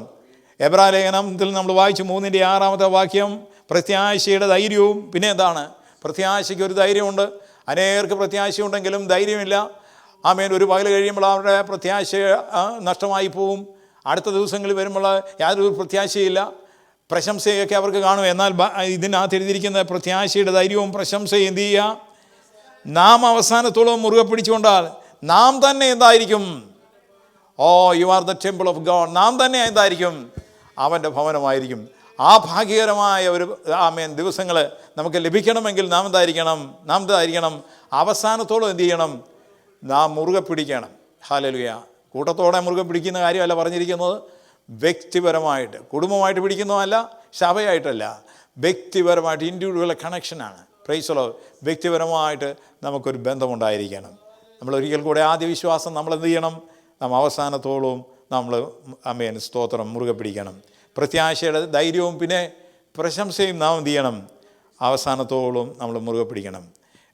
എബ്രായ ലേഖനത്തിൽ നമ്മൾ വായിച്ചു 3:6 വാക്യം, പ്രത്യാശയുടെ ധൈര്യവും. പിന്നെ എന്താണ്? പ്രത്യാശയ്ക്ക് ഒരു ധൈര്യമുണ്ട്. അനേകർക്ക് പ്രത്യാശയുണ്ടെങ്കിലും ധൈര്യമില്ല. ആമേൻ. ഒരു പകൽ കഴിയുമ്പോൾ അവരുടെ പ്രത്യാശ നഷ്ടമായി പോവും. അടുത്ത ദിവസങ്ങളിൽ വരുമ്പോൾ യാതൊരു പ്രത്യാശയില്ല. പ്രശംസയൊക്കെ അവർക്ക് കാണും. എന്നാൽ ഇതിനകത്ത് എഴുതിയിരിക്കുന്ന പ്രത്യാശയുടെ ധൈര്യവും പ്രശംസയും എന്ത് ചെയ്യുക? നാം അവസാനത്തോളം മുറുകെ പിടിച്ചുകൊണ്ടാൽ നാം തന്നെ എന്തായിരിക്കും? O, you are the temple of God. നാം തന്നെ എന്തായിരിക്കും? അവൻ്റെ ഭവനമായിരിക്കും. ആ ഭാഗ്യകരമായ ഒരു ആമേൻ ദിവസങ്ങൾ നമുക്ക് ലഭിക്കണമെങ്കിൽ നാം എന്തായിരിക്കണം? അവസാനത്തോളം എന്ത് ചെയ്യണം? നാം മുറുകെ പിടിക്കണം. ഹല്ലേലൂയ. കൂട്ടത്തോടെ മുറുകെ പിടിക്കുന്ന കാര്യമല്ല പറഞ്ഞിരിക്കുന്നത്. വ്യക്തിപരമായിട്ട്, കുടുംബമായിട്ട് പിടിക്കുന്നതല്ല, സഭയായിട്ടല്ല, വ്യക്തിപരമായിട്ട് ഇൻഡിവിജ്വൽ കണക്ഷനാണ്. Price the Lord. വ്യക്തിപരമായിട്ട് നമുക്കൊരു ബന്ധമുണ്ടായിരിക്കണം. നമ്മൾ ഒരിക്കൽ കൂടെ ആദ്യ വിശ്വാസം നമ്മൾ എന്ത് ചെയ്യണം? നാം അവസാനത്തോളം നമ്മൾ ആമേൻ സ്തോത്രം മുറുകെ പിടിക്കണം. പ്രത്യാശയുടെ ധൈര്യവും പിന്നെ പ്രശംസയും നാം എന്ത് ചെയ്യണം? അവസാനത്തോളം നമ്മൾ മുറുകെ പിടിക്കണം.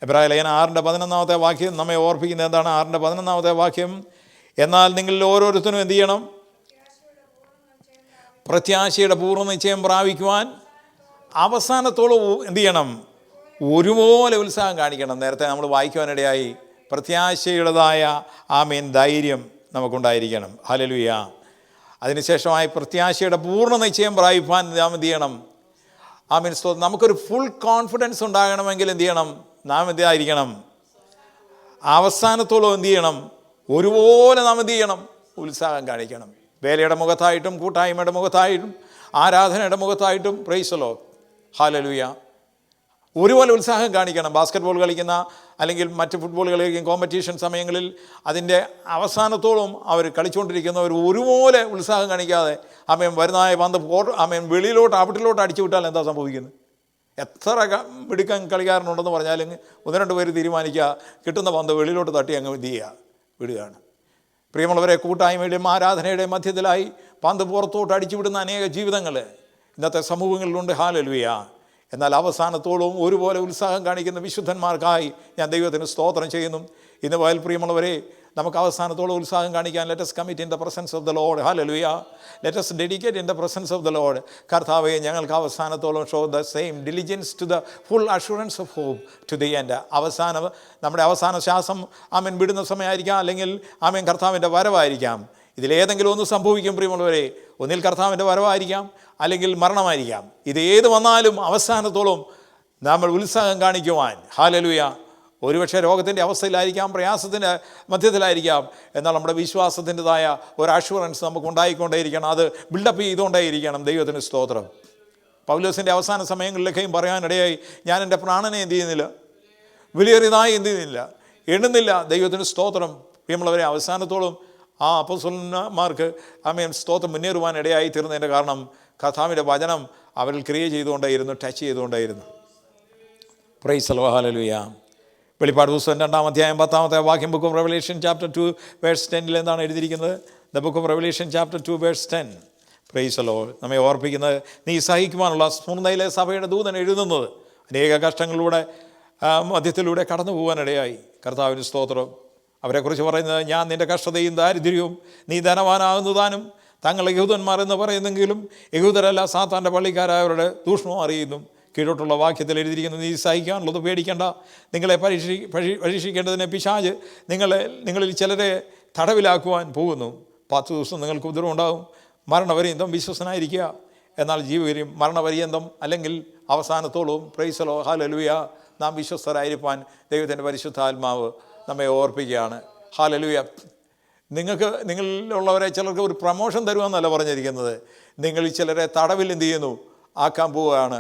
എബ്രായ ലേഖനം 6:11 വാക്യം നമ്മെ ഓർപ്പിക്കുന്നത് എന്താണ്? 6:11 വാക്യം, എന്നാൽ നിങ്ങളിൽ ഓരോരുത്തരും എന്ത് ചെയ്യണം? പ്രത്യാശയുടെ പൂർണ്ണ നിശ്ചയം പ്രാപിക്കുവാൻ അവസാനത്തോളം എന്ത് ചെയ്യണം? ഒരുപോലെ ഉത്സാഹം കാണിക്കണം. നേരത്തെ നമ്മൾ വായിക്കുവാനിടയായി പ്രത്യാശയുടേതായ ആമേൻ ധൈര്യം നമുക്കുണ്ടായിരിക്കണം. ഹല്ലേലൂയ. അതിനുശേഷമായി പ്രത്യാശയുടെ പൂർണ്ണ നിശ്ചയം പ്രാപിപ്പാൻ നാം എന്ത് ചെയ്യണം? ആമേൻ സ്തോത്രം. നമുക്കൊരു ഫുൾ കോൺഫിഡൻസ് ഉണ്ടാകണമെങ്കിൽ എന്ത് ചെയ്യണം? നാം എന്തായിരിക്കണം? അവസാനത്തോളം എന്ത് ചെയ്യണം? ഒരുപോലെ നാം എന്ത് ചെയ്യണം? ഉത്സാഹം കാണിക്കണം. വേലയുടെ മുഖത്തായിട്ടും കൂട്ടായ്മയുടെ മുഖത്തായിട്ടും ആരാധനയുടെ മുഖത്തായിട്ടും പ്രൈസ് ദി ലോർഡ്. ഹല്ലേലൂയ. ഒരുപോലെ ഉത്സാഹം കാണിക്കണം. ബാസ്ക്കറ്റ്ബോൾ കളിക്കുന്ന അല്ലെങ്കിൽ മറ്റ് ഫുട്ബോൾ കളിക്കുന്ന കോമ്പറ്റീഷൻ സമയങ്ങളിൽ അതിൻ്റെ അവസാനത്തോളം അവർ കളിച്ചുകൊണ്ടിരിക്കുന്നവർ ഒരുപോലെ ഉത്സാഹം കാണിക്കാതെ വരുന്നതായ പന്ത് വെളിയിലോട്ട് ഔട്ടിലോട്ട് അടിച്ചു വിട്ടാൽ എന്താ സംഭവിക്കുന്നത്? എത്ര മിടുക്കൻ കളിക്കാരനുണ്ടെന്ന് പറഞ്ഞാലും 1-2 പേര് തീരുമാനിക്കുക, കിട്ടുന്ന പന്ത് വെളിയിലോട്ട് തട്ടി അങ്ങ് വിടുകയാണ്. പ്രിയമുള്ളവരെ, കൂട്ടായ്മയുടെയും ആരാധനയുടെയും മധ്യത്തിലായി പന്ത് പുറത്തോട്ട് അടിച്ചു വിടുന്ന അനേക ജീവിതങ്ങൾ ഇന്നത്തെ സമൂഹങ്ങളിലുണ്ട്. ഹല്ലേലൂയ. എന്നാൽ അവസാനത്തോളം ഒരുപോലെ ഉത്സാഹം കാണിക്കുന്ന വിശുദ്ധന്മാർക്കായി ഞാൻ ദൈവത്തിന് സ്തോത്രം ചെയ്യുന്നു. ഇന്ന് പകൽ പ്രിയമുള്ളവരെ, നമുക്ക് അവസാനത്തോളം ഉത്സാഹം കാണിക്കാൻ let us commit in the presence of the Lord. Hallelujah. Let us dedicate in the presence of the Lord. കർത്താവേ, ഞങ്ങൾക്ക് അവസാനത്തോളം show the same diligence to the full assurance of hope to the end. നമ്മുടെ അവസാന ശ്വാസം വിടുന്ന സമയമായിരിക്കാം, അല്ലെങ്കിൽ കർത്താവിൻ്റെ വരവായിരിക്കാം. ഇതിലേതെങ്കിലും ഒന്ന് സംഭവിക്കും പ്രിയമുള്ളവരെ. ഒന്നിൽ കർത്താവിൻ്റെ വരവായിരിക്കാം, അല്ലെങ്കിൽ മരണമായിരിക്കാം. ഇത് ഏത് വന്നാലും അവസാനത്തോളം നമ്മൾ ഉത്സാഹം കാണിക്കുവാൻ, ഹല്ലേലൂയ, ഒരുപക്ഷെ രോഗത്തിൻ്റെ അവസ്ഥയിലായിരിക്കാം, പ്രയാസത്തിൻ്റെ മധ്യത്തിലായിരിക്കാം, എന്നാൽ നമ്മുടെ വിശ്വാസത്തിൻ്റെതായ ഒരു അഷുറൻസ് നമുക്ക് ഉണ്ടായിക്കൊണ്ടേയിരിക്കണം. അത് ബിൽഡപ്പ് ചെയ്തുകൊണ്ടേയിരിക്കണം. ദൈവത്തിന് സ്തോത്രം. പൗലോസിൻ്റെ അവസാന സമയങ്ങളിലൊക്കെയും പറയാനിടയായി, ഞാൻ എൻ്റെ പ്രാണനെ എന്ത് ചെയ്യുന്നില്ല, വിലയേറിയതായി എന്ത് ചെയ്യുന്നില്ല, എണ്ണുന്നില്ല. ദൈവത്തിന് സ്തോത്രം. പ്രിയമുള്ളവരെ, അവസാനത്തോളം ആ അപ്പോസ്തലന്മാർക്ക് സ്തോത്രം മുന്നേറുവാൻ ഇടയായി തീർന്നതിൻ്റെ കാരണം കർത്താവിൻ്റെ വചനം അവരിൽ ക്രിയ ചെയ്തുകൊണ്ടേയിരുന്നു, ടച്ച് ചെയ്തുകൊണ്ടേയിരുന്നു. Praise the lord. ഹല്ലേലൂയ. വെളിപ്പാട് പുസ്തകം 2-ാം അധ്യായം 10-ാമത്തെ വാക്യം, book of revelation chapter 2 verse 10 എന്താണ് എഴുതിയിരിക്കുന്നത്? The book of revelation chapter 2 verse 10. Praise the lord. നമ്മെ ഓർപ്പിക്കുന്നത്, നീ സഹിക്കുവാനുള്ള സ്മുർന്നയിലെ സഭയുടെ ദൂതൻ എഴുതുന്നത് അനേക കഷ്ടങ്ങളിലൂടെ മധ്യത്തിലൂടെ കടന്നു പോകാനിടയായി. കർത്താവിന് സ്തോത്രം. അവരെക്കുറിച്ച് പറയുന്നത്, ഞാൻ നിൻ്റെ കഷ്ടതയും ദാരിദ്ര്യവും നീ ധനവാനാകുന്നതാനും തങ്ങൾ യഹൂദന്മാർ എന്ന് പറയുന്നെങ്കിലും യഹൂദരല്ല സാത്താൻ്റെ പള്ളിക്കാരായവരുടെ ദൂഷണവും അറിയുന്നു. കീഴോട്ടുള്ള വാക്യത്തിൽ എഴുതിയിരിക്കുന്നത്, നീ സഹിക്കാനുള്ളത് പേടിക്കേണ്ട, നിങ്ങളെ പരീക്ഷിക്കേണ്ടതിനെ പിശാച് നിങ്ങളിൽ ചിലരെ തടവിലാക്കുവാൻ പോകുന്നു. 10 ദിവസം നിങ്ങൾക്ക് ഉപദ്രവം ഉണ്ടാകും. മരണപര്യന്തം വിശ്വസനായിരിക്കുക, എന്നാൽ ജീവകരും മരണപര്യന്തം അല്ലെങ്കിൽ അവസാനത്തോളവും. Praise the lord. ഹല്ലേലൂയ. നാം വിശ്വസ്തരായിരിക്കാൻ ദൈവത്തിൻ്റെ പരിശുദ്ധാത്മാവ് നമ്മെ ഓർപ്പിക്കുകയാണ്. ഹല്ലേലൂയ. നിങ്ങളിലുള്ളവരെ ചിലർക്ക് ഒരു പ്രമോഷൻ തരുമെന്നല്ല പറഞ്ഞിരിക്കുന്നത്, നിങ്ങളിൽ ചിലരെ തടവിൽ എന്ത് ചെയ്യുന്നു, ആക്കാൻ പോവുകയാണ്.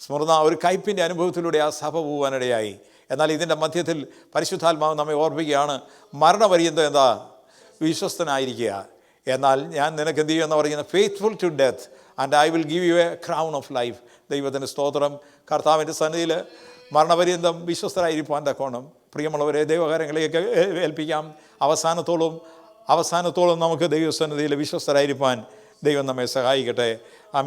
സ്മൃത ഒരു കയ്പിൻ്റെ അനുഭവത്തിലൂടെ ആ സഭ പോകാനിടയായി. എന്നാൽ ഇതിൻ്റെ മധ്യത്തിൽ പരിശുദ്ധാത്മാവ് നമ്മെ ഓർപ്പിക്കുകയാണ്, മരണപര്യന്തം എന്താ, വിശ്വസ്തനായിരിക്കുക. എന്നാൽ ഞാൻ നിനക്ക് എന്ത് ചെയ്യുമെന്ന് പറയുന്നത്, faithful to death and I will give you a crown of life. ദൈവത്തിൻ്റെ സ്തോത്രം. കർത്താവിൻ്റെ സന്നിധിയിൽ മരണപര്യന്തം വിശ്വസ്തരായിരിക്കാൻ തക്കോണം പ്രിയമുള്ളവരെ ദൈവകാര്യങ്ങളെയൊക്കെ ഏൽപ്പിക്കാം. അവസാനത്തോളം നമുക്ക് ദൈവസന്നിധിയിൽ വിശ്വസ്തരായിരിക്കാൻ ദൈവം നമ്മെ സഹായിക്കട്ടെ. ആമേൻ.